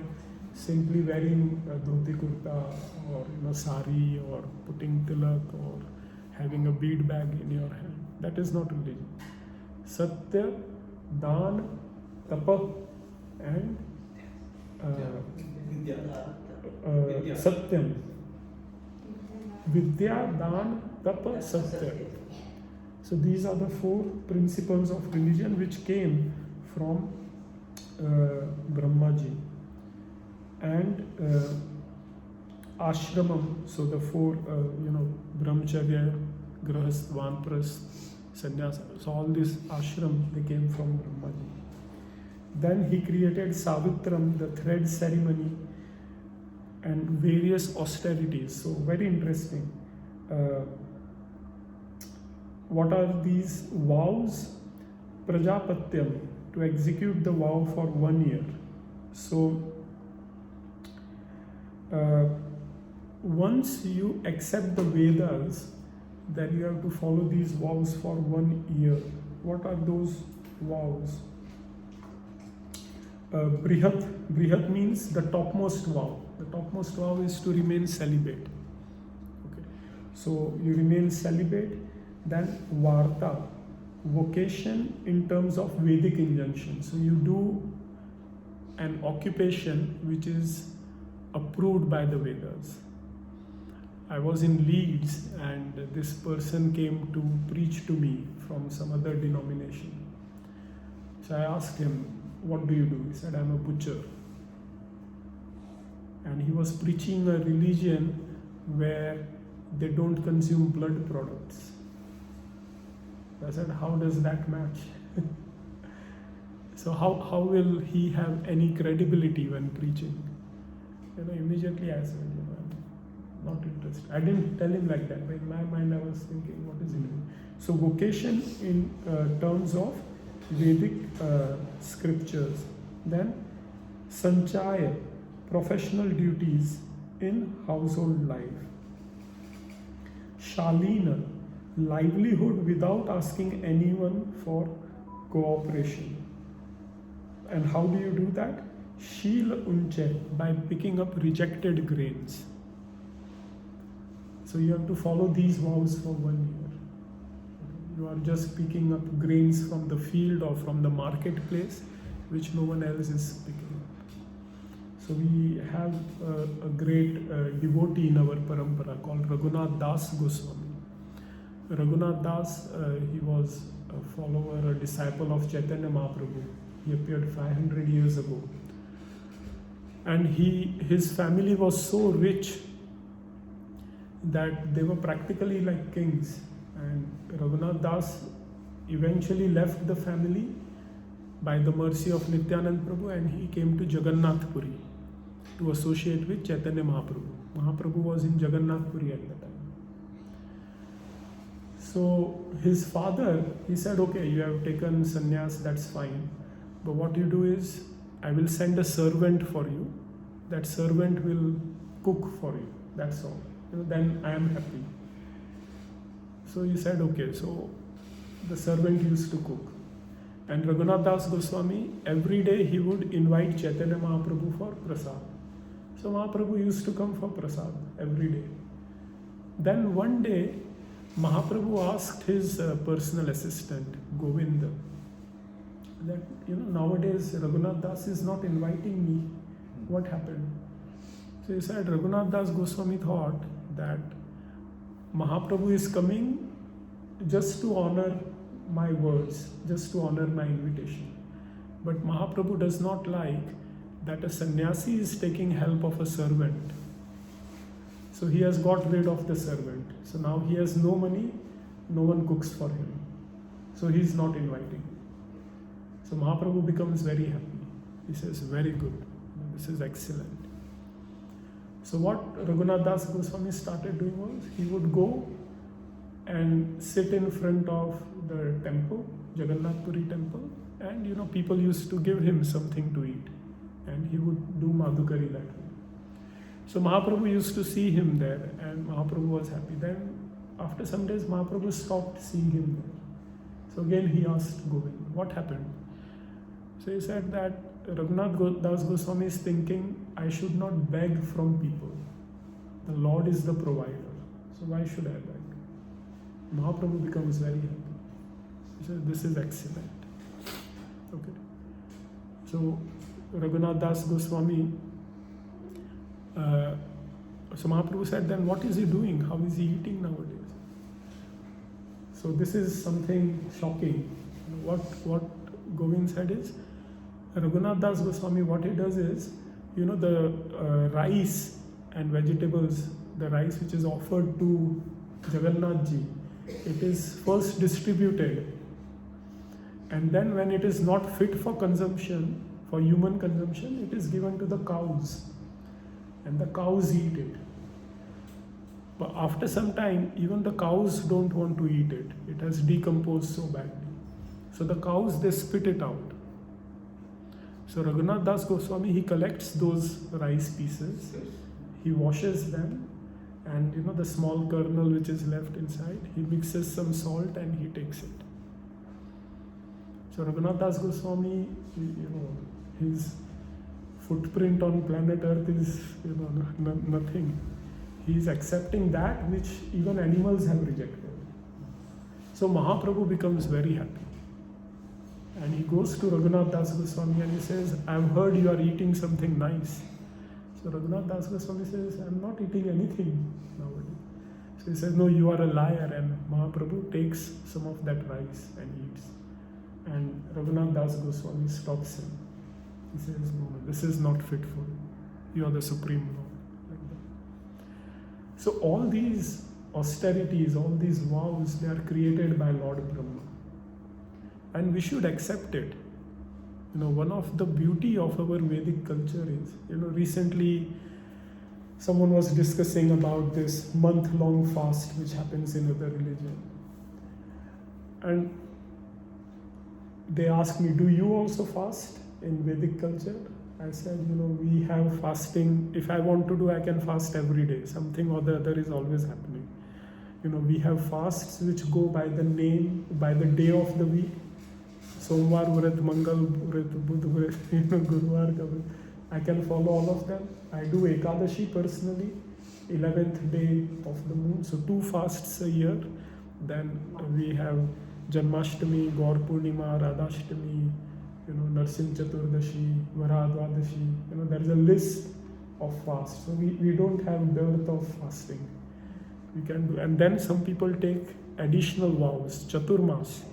simply wearing a dhoti kurta or sari or putting tilak or having a bead bag in your hand. That is not religion. Satya, Dan, Tapa and Satyam. Vidya, Dan, Tapa, Satya. So these are the 4 principles of religion which came from Brahmaji. And ashramam, so the 4, brahmacharya, grahast, vanprast, sannyasa. So all these ashram, they came from Brahmaji. Then he created Savitram, the thread ceremony, and various austerities. So very interesting. What are these vows? Prajapatyam, to execute the vow for 1 year. So once you accept the Vedas, then you have to follow these vows for 1 year. What are those vows? Brihat means the topmost vow. The topmost vow is to remain celibate. Okay. So you remain celibate. Then Varta, vocation in terms of Vedic injunction. So you do an occupation which is approved by the Vedas. I was in Leeds and this person came to preach to me from some other denomination. So I asked him, what do you do? He said, I'm a butcher. And he was preaching a religion where they don't consume blood products. I said, how does that match? So how will he have any credibility when preaching? Immediately I said, I'm not interested. I didn't tell him like that, but in my mind I was thinking, what is he doing? So vocation in terms of Vedic scriptures. Then Sanchaya, professional duties in household life. Shalina, livelihood without asking anyone for cooperation. And how do you do that? Shila unche, by picking up rejected grains. So you have to follow these vows for 1 year. You are just picking up grains from the field or from the marketplace, which no one else is picking up. So we have a great devotee in our parampara called Raghunath Das Goswami. Raghunath Das, he was a follower, a disciple of Chaitanya Mahaprabhu. He appeared 500 years ago. And his family was so rich that they were practically like kings. And Raghunath Das eventually left the family by the mercy of Nityanand Prabhu, and he came to Jagannath Puri to associate with Chaitanya Mahaprabhu. Mahaprabhu was in Jagannath Puri at the time. So his father, he said, okay, you have taken sannyas, that's fine. But what you do is, I will send a servant for you. That servant will cook for you. That's all. Then I am happy. So he said, okay. So the servant used to cook. And Raghunath Das Goswami, every day he would invite Chaitanya Mahaprabhu for prasad. So Mahaprabhu used to come for prasad every day. Then one day, Mahaprabhu asked his personal assistant, Govinda, that, nowadays Raghunath Das is not inviting me. What happened? So he said, Raghunath Das Goswami thought that Mahaprabhu is coming just to honor my words, just to honor my invitation. But Mahaprabhu does not like that a sannyasi is taking help of a servant. So he has got rid of the servant. So now he has no money, no one cooks for him. So he is not inviting. So Mahaprabhu becomes very happy. He says, very good, this is excellent. So what Raghunath Das Goswami started doing was, he would go and sit in front of the temple, Jagannath Puri temple, and people used to give him something to eat. And he would do Madhukari that way. So Mahaprabhu used to see him there, and Mahaprabhu was happy. Then after some days, Mahaprabhu stopped seeing him there. So again he asked Govind, what happened? So he said that Raghunath Das Goswami is thinking, I should not beg from people. The Lord is the provider. So why should I beg? Mahaprabhu becomes very happy. He said, this is excellent. Okay. So Raghunath Das Goswami, so Mahaprabhu said, then what is he doing? How is he eating nowadays? So this is something shocking. What Govind said is, Raghunath Das Goswami, what he does is, the rice and vegetables, the rice which is offered to Jagannath Ji, it is first distributed, and then when it is not fit for consumption, for human consumption, it is given to the cows, and the cows eat it. But after some time, even the cows don't want to eat it. It has decomposed so badly. So the cows, they spit it out. So Raghunath Das Goswami, he collects those rice pieces, he washes them, and the small kernel which is left inside, he mixes some salt and he takes it. So Raghunath Das Goswami, his footprint on planet Earth is nothing. He is accepting that which even animals have rejected. So Mahaprabhu becomes very happy. And he goes to Raghunath Das Goswami and he says, I've heard you are eating something nice. So Raghunath Das Goswami says, I'm not eating anything nowadays. So he says, no, you are a liar. And Mahaprabhu takes some of that rice and eats. And Raghunath Das Goswami stops him. He says, no, this is not fit for you. You are the Supreme Lord. Like that. So all these austerities, all these vows, they are created by Lord Brahma. And we should accept it. One of the beauty of our Vedic culture is, recently someone was discussing about this month-long fast which happens in other religion. And they asked me, do you also fast in Vedic culture? I said, we have fasting. If I want to do, I can fast every day. Something or the other is always happening. We have fasts which go by the name, by the day of the week. Somvar Vrat, Mangal Vrat, Budh Vrat, Guruvar Vrat. I can follow all of them. I do Ekadashi personally, 11th day of the moon. So 2 fasts a year. Then we have Janmashtami, Gaur Purnima, Radhashtami, Narsim Chaturdashi, Varadvadashi. There is a list of fasts. So we don't have dearth of fasting. We can do, and then some people take additional vows, Chaturmas.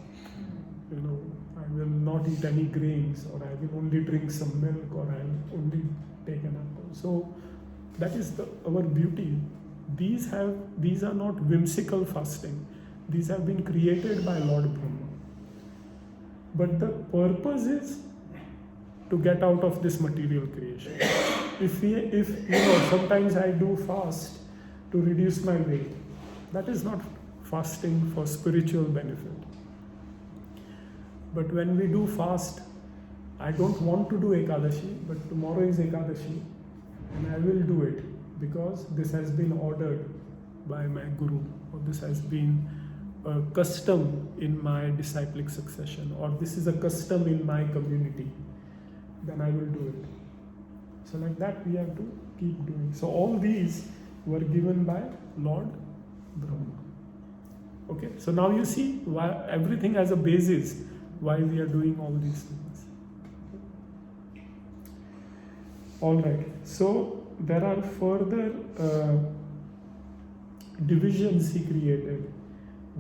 I will not eat any grains, or I will only drink some milk, or I will only take an apple. So that is our beauty. These are not whimsical fasting. These have been created by Lord Brahma. But the purpose is to get out of this material creation. If sometimes I do fast to reduce my weight, that is not fasting for spiritual benefit. But when we do fast, I don't want to do Ekadashi, but tomorrow is Ekadashi, and I will do it because this has been ordered by my Guru, or this has been a custom in my disciplic succession, or this is a custom in my community, then I will do it. So like that we have to keep doing. So all these were given by Lord Brahma. Okay, so now you see why everything has a basis, why we are doing all these things. Alright, so there are further divisions he created.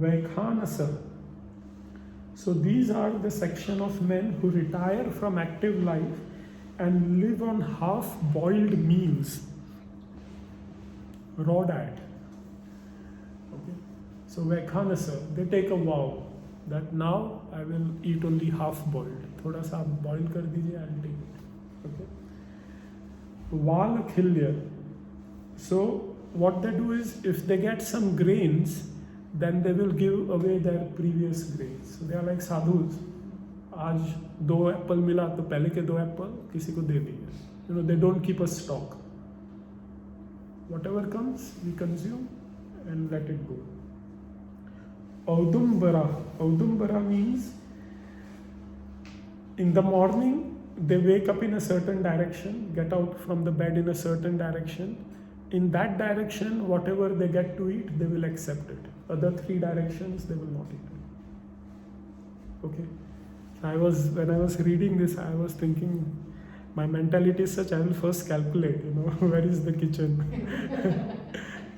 Vaikhanasa. So these are the section of men who retire from active life and live on half-boiled meals, raw diet. Okay. So Vaikhanasa, they take a vow that now I will eat only half-boiled. Thoda sa boil kar dijiye, I'll take it. Okay. Valakhilya. So what they do is, if they get some grains, then they will give away their previous grains. So they are like sadhus. आज 2 Apple मिला तो पहले के 2 Apple किसी को दे दिए. You know, they don't keep a stock. Whatever comes, we consume and let it go. Audumbara. Audumbara means in the morning they wake up in a certain direction, get out from the bed in a certain direction. In that direction, whatever they get to eat, they will accept it. Other 3 directions, they will not eat it. Okay. When I was reading this, I was thinking, my mentality is such, I will first calculate, where is the kitchen?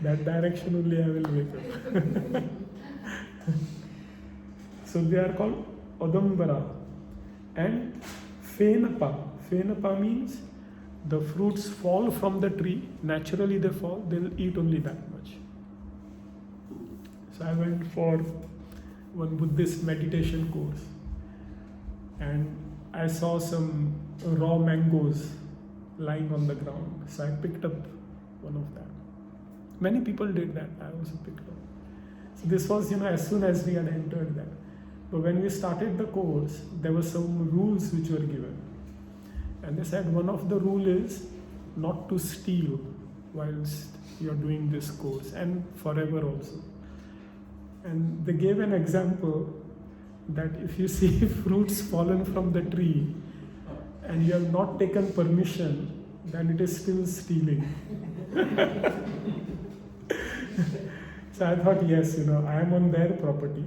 That direction only I will wake up. So they are called Audumbara. And Fenapa. Fenapa means the fruits fall from the tree, naturally they fall, they'll eat only that much. So I went for one Buddhist meditation course and I saw some raw mangoes lying on the ground. So I picked up one of them. Many people did that, I also picked up. So this was, as soon as we had entered that. But when we started the course, there were some rules which were given. And they said one of the rule is not to steal whilst you're doing this course, and forever also. And they gave an example that if you see fruits fallen from the tree and you have not taken permission, then it is still stealing. So I thought, yes, I am on their property.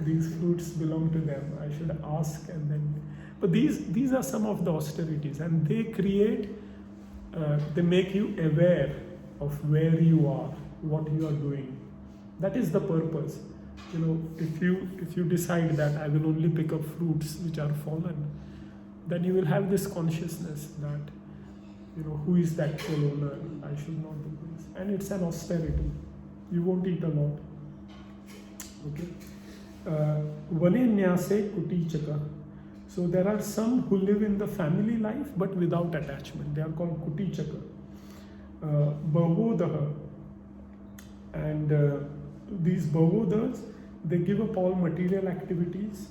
These fruits belong to them. I should ask and then. But these are some of the austerities, and they create, they make you aware of where you are, what you are doing. That is the purpose. If you decide that I will only pick up fruits which are fallen, then you will have this consciousness that, who is the actual owner? I should not do this. And it's an austerity. You won't eat a lot. Okay. Vane nyase kutichaka. So there are some who live in the family life but without attachment. They are called kutichaka. Bhavodaha. And these bhavodas, they give up all material activities.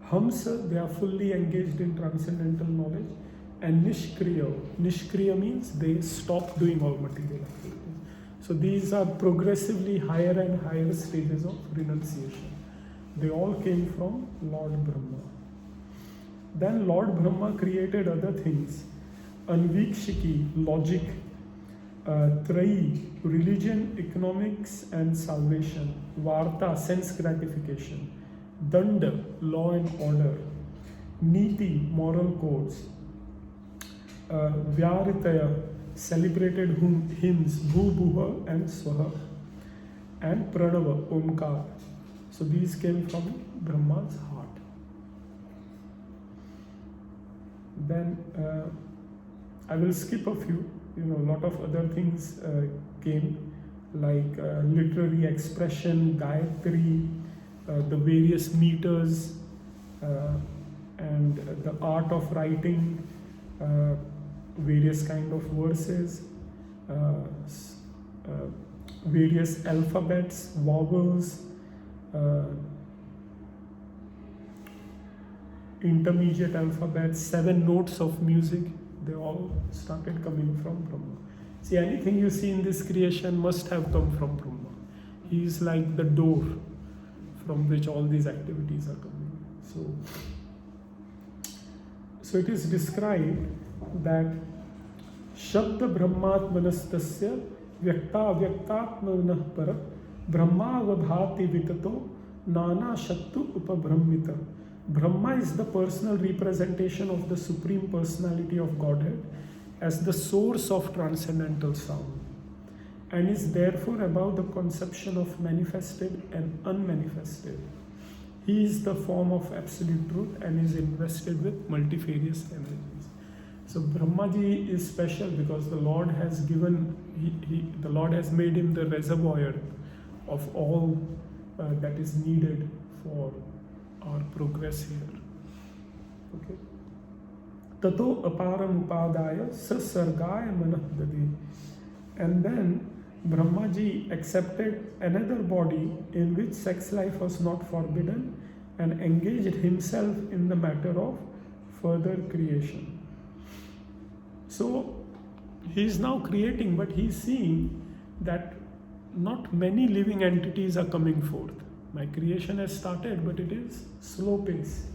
Hamsa, they are fully engaged in transcendental knowledge. And nishkriya. Nishkriya means they stop doing all material activities. So these are progressively higher and higher stages of renunciation. They all came from Lord Brahma. Then Lord Brahma created other things. Anvikshiki, logic. Trayi, religion, economics and salvation. Varta, sense gratification. Danda, law and order. Niti, moral codes. Vyaritaya, celebrated hymns, Bhu, Bhuva and Swaha. And Pranava, Omkar. So these came from Brahma's heart. Then I will skip a few. A lot of other things came, like literary expression, Gayatri, the various meters, and the art of writing, various kind of verses, various alphabets, vowels, intermediate alphabet, 7 notes of music, they all started coming from Brahma. See, anything you see in this creation must have come from Brahma. He is like the door from which all these activities are coming. So it is described that Shabda Brahmatmanastasya Vyakta Vyaktatmanah Parat Brahma Vadhati Vikato Nana Shattu Upabrahmita. Brahma is the personal representation of the Supreme Personality of Godhead as the source of transcendental sound, and is therefore above the conception of manifested and unmanifested. He is the form of absolute truth and is invested with multifarious energies. So Brahmaji is special because the Lord has given, the Lord has made him the reservoir of all that is needed for our progress here. Okay. Tato aparam upadaya sasargaya manah dadi. And then Brahmaji accepted another body in which sex life was not forbidden and engaged himself in the matter of further creation. So he is now creating, but he is seeing that not many living entities are coming forth. My creation has started, but it is slow pace.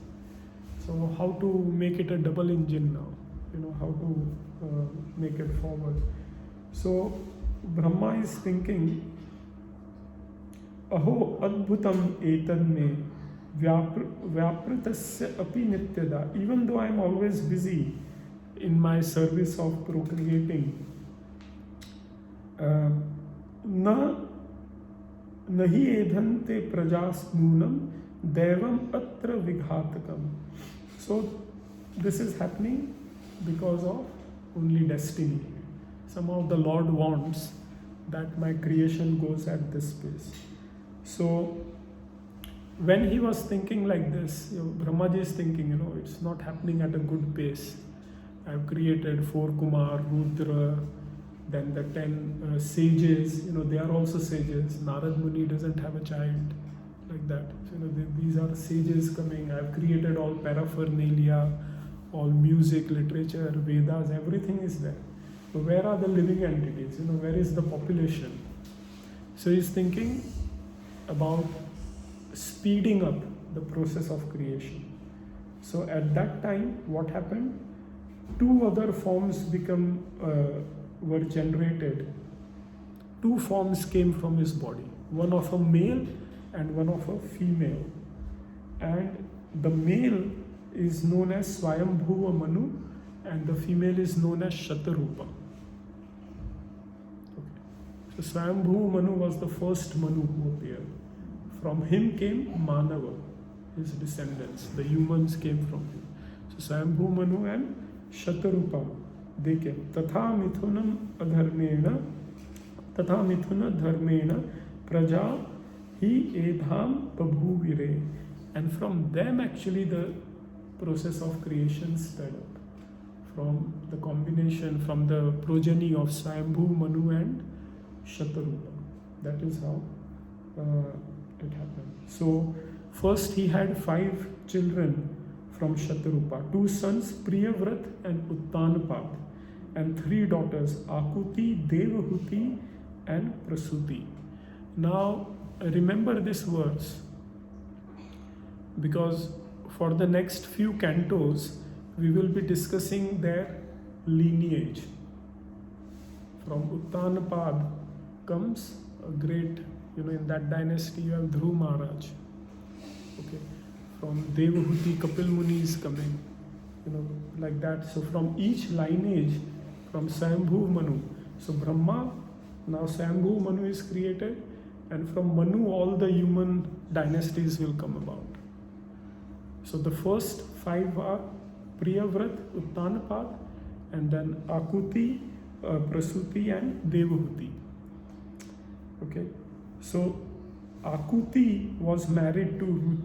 So how to make it a double engine now? How to make it forward. So Brahma is thinking, Aho adbhutam etad me vyapratasya api nityada. Even though I am always busy in my service of procreating, na nahi edhante prajas nunam devam atra vighatakam. So this is happening because of only destiny. Somehow the Lord wants that my creation goes at this pace. So when he was thinking like this, Brahmaji is thinking, it's not happening at a good pace. I have created 4 Kumar, Rudra, then the 10 sages, they are also sages. Narad Muni doesn't have a child like that. These are sages coming. I have created all paraphernalia, all music, literature, Vedas, everything is there. So where are the living entities? Where is the population? So he's thinking about speeding up the process of creation. So at that time, what happened? 2 other forms were generated. 2 forms came from his body, one of a male and one of a female. And the male is known as Swayambhuva Manu and the female is known as Shatarupa. Okay. So Swayambhuva Manu was the first Manu who appeared. From him came Manava, his descendants. The humans came from him. So Swayambhuva Manu and Shatarupa, they came. Tatha mithuna dharmena praja hi edham babhuvire. And from them actually the process of creation sped up. From the combination, from the progeny of Swayambhu, Manu and Shatarupa. That is how it happened. So first he had 5 children from Shatarupa, 2 sons, Priyavrat and Uttanapad, and 3 daughters, Akuti, Devahuti and Prasuti. Now remember this verse, because for the next few cantos we will be discussing their lineage. From Uttanapad comes a great, in that dynasty you have Dhruv Maharaj. Okay. From Devahuti, Kapil Muni is coming, like that. So from each lineage, from Swayambhu Manu, so Brahma, now Swayambhu Manu is created, and from Manu all the human dynasties will come about. So the first 5 are Priyavrat, Uttanapad, and then Akuti, Prasuti and Devahuti. Okay, so Akuti was married to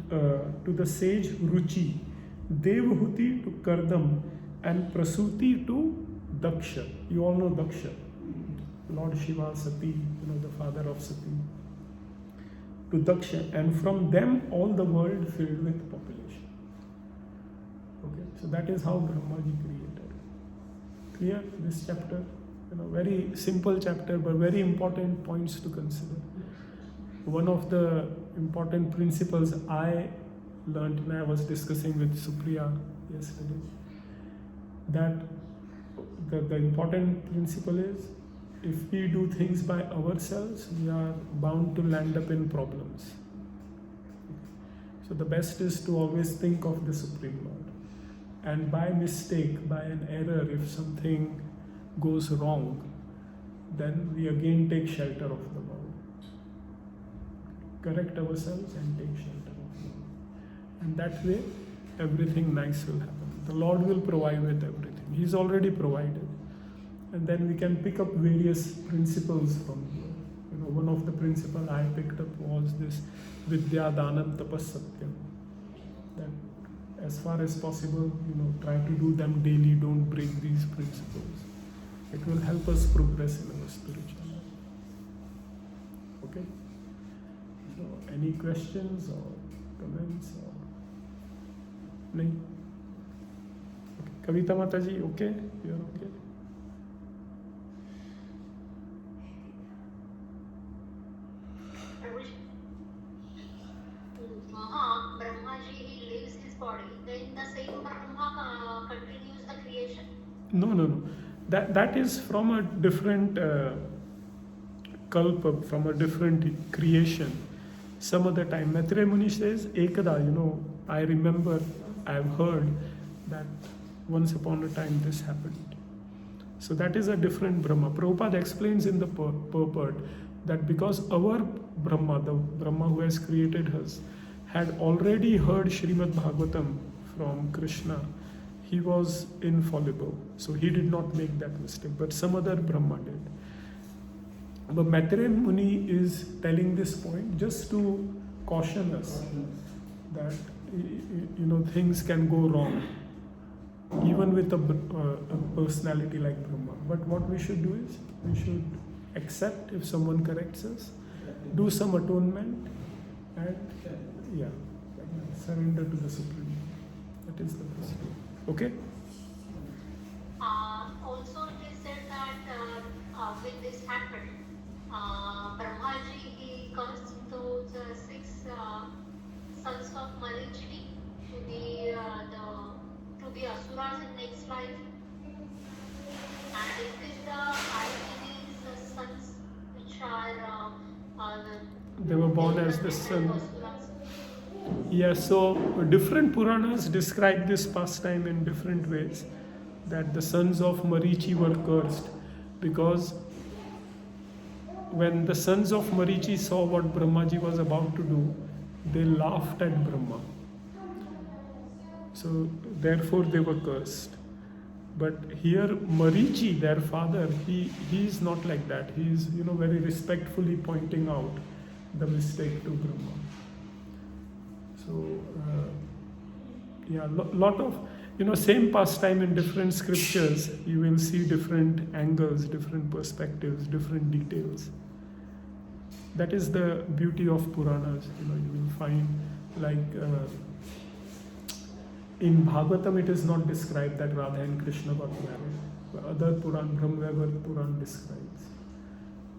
the sage Ruchi, Devahuti to Kardam, and Prasuti to Daksha. You all know Daksha, Lord Shiva, Sati, the father of Sati. to Daksha, and from them all the world filled with population. Okay, so that is how Brahmaji created. Clear this chapter? Very simple chapter, but very important points to consider. One of the important principles I learned when I was discussing with Supriya yesterday, that the important principle is, if we do things by ourselves, we are bound to land up in problems. So the best is to always think of the Supreme Lord. And by mistake, by an error, if something goes wrong, then we again take shelter of the Lord. Correct ourselves and take shelter of the Lord. And that way, everything nice will happen. The Lord will provide with everything. He's already provided. And then we can pick up various principles from here. One of the principles I picked up was this Vidya Danam Tapas Satyam. That as far as possible, try to do them daily, don't break these principles. It will help us progress in our spiritual life. Okay? So, any questions or comments? No? Okay. Kavita Mataji, okay? You are okay? Brahmaji, he leaves his body, then the same Brahma continues the creation. No. That is from a different kalpa, from a different creation. Some other time, Maitreya Muni says, Ekada, I remember, I've heard that once upon a time this happened. So that is a different Brahma. Prabhupada explains in the purport that because our Brahma, the Brahma who has created us, had already heard Shrimad Bhagavatam from Krishna, he was infallible. So he did not make that mistake, but some other Brahma did. But Maitreya Muni is telling this point just to caution us that things can go wrong, even with a personality like Brahma. But what we should do is, we should accept if someone corrects us, do some atonement, and surrender to the Supreme. That is the best. Okay? Also, it is said that when this happened, Brahmaji, he cursed those 6 sons of Marichi to be asuras in next life. And it is the Ayush's sons which are they were born as the son. Yeah, so different Puranas describe this pastime in different ways. That the sons of Marichi were cursed because when the sons of Marichi saw what Brahmaji was about to do, they laughed at Brahma. So therefore they were cursed. But here Marichi, their father, he is not like that. He is very respectfully pointing out the mistake to Brahma. So lot of same pastime in different scriptures, you will see different angles, different perspectives, different details. That is the beauty of Puranas. You will find like in Bhagavatam it is not described that Radha and Krishna got married. But other Puran, Brahmavaivar Puran describes.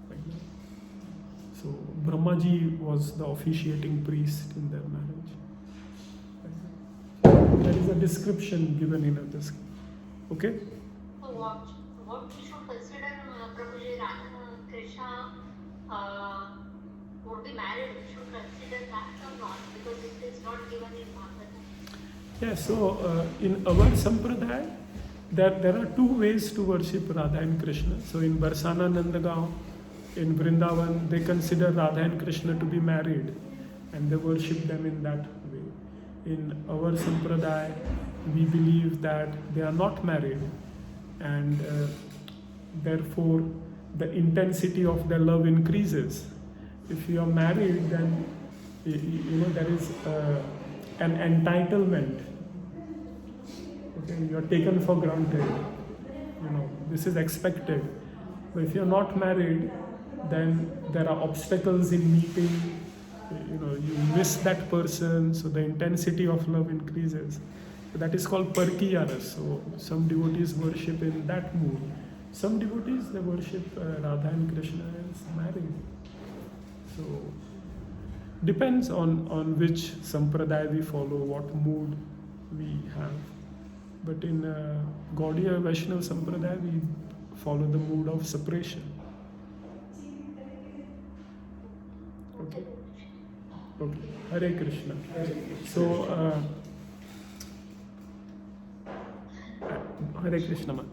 Like that. So Brahmaji was the officiating priest in their marriage. There is a description given in a script. Okay? So what we should consider Prabhuji, Radha and Krishna would be married, we should consider that or not, because it is not given in Bhagavatam. Yeah, so in our Sampradaya, there are 2 ways to worship Radha and Krishna. So in Barsana Nandagaon, in Vrindavan, they consider Radha and Krishna to be married and they worship them in that way. In our Sampradaya, we believe that they are not married and therefore the intensity of their love increases. If you are married, then there is an entitlement. Okay, you are taken for granted. This is expected. But if you are not married, then there are obstacles in meeting, you miss that person, so the intensity of love increases. So that is called Parkiya ras. So some devotees worship in that mood. Some devotees, they worship Radha and Krishna as married. So depends on which sampradaya we follow, what mood we have. But in Gaudiya Vaishnava sampradaya, we follow the mood of separation. Okay. Okay. Hare Krishna. So Hare Krishna.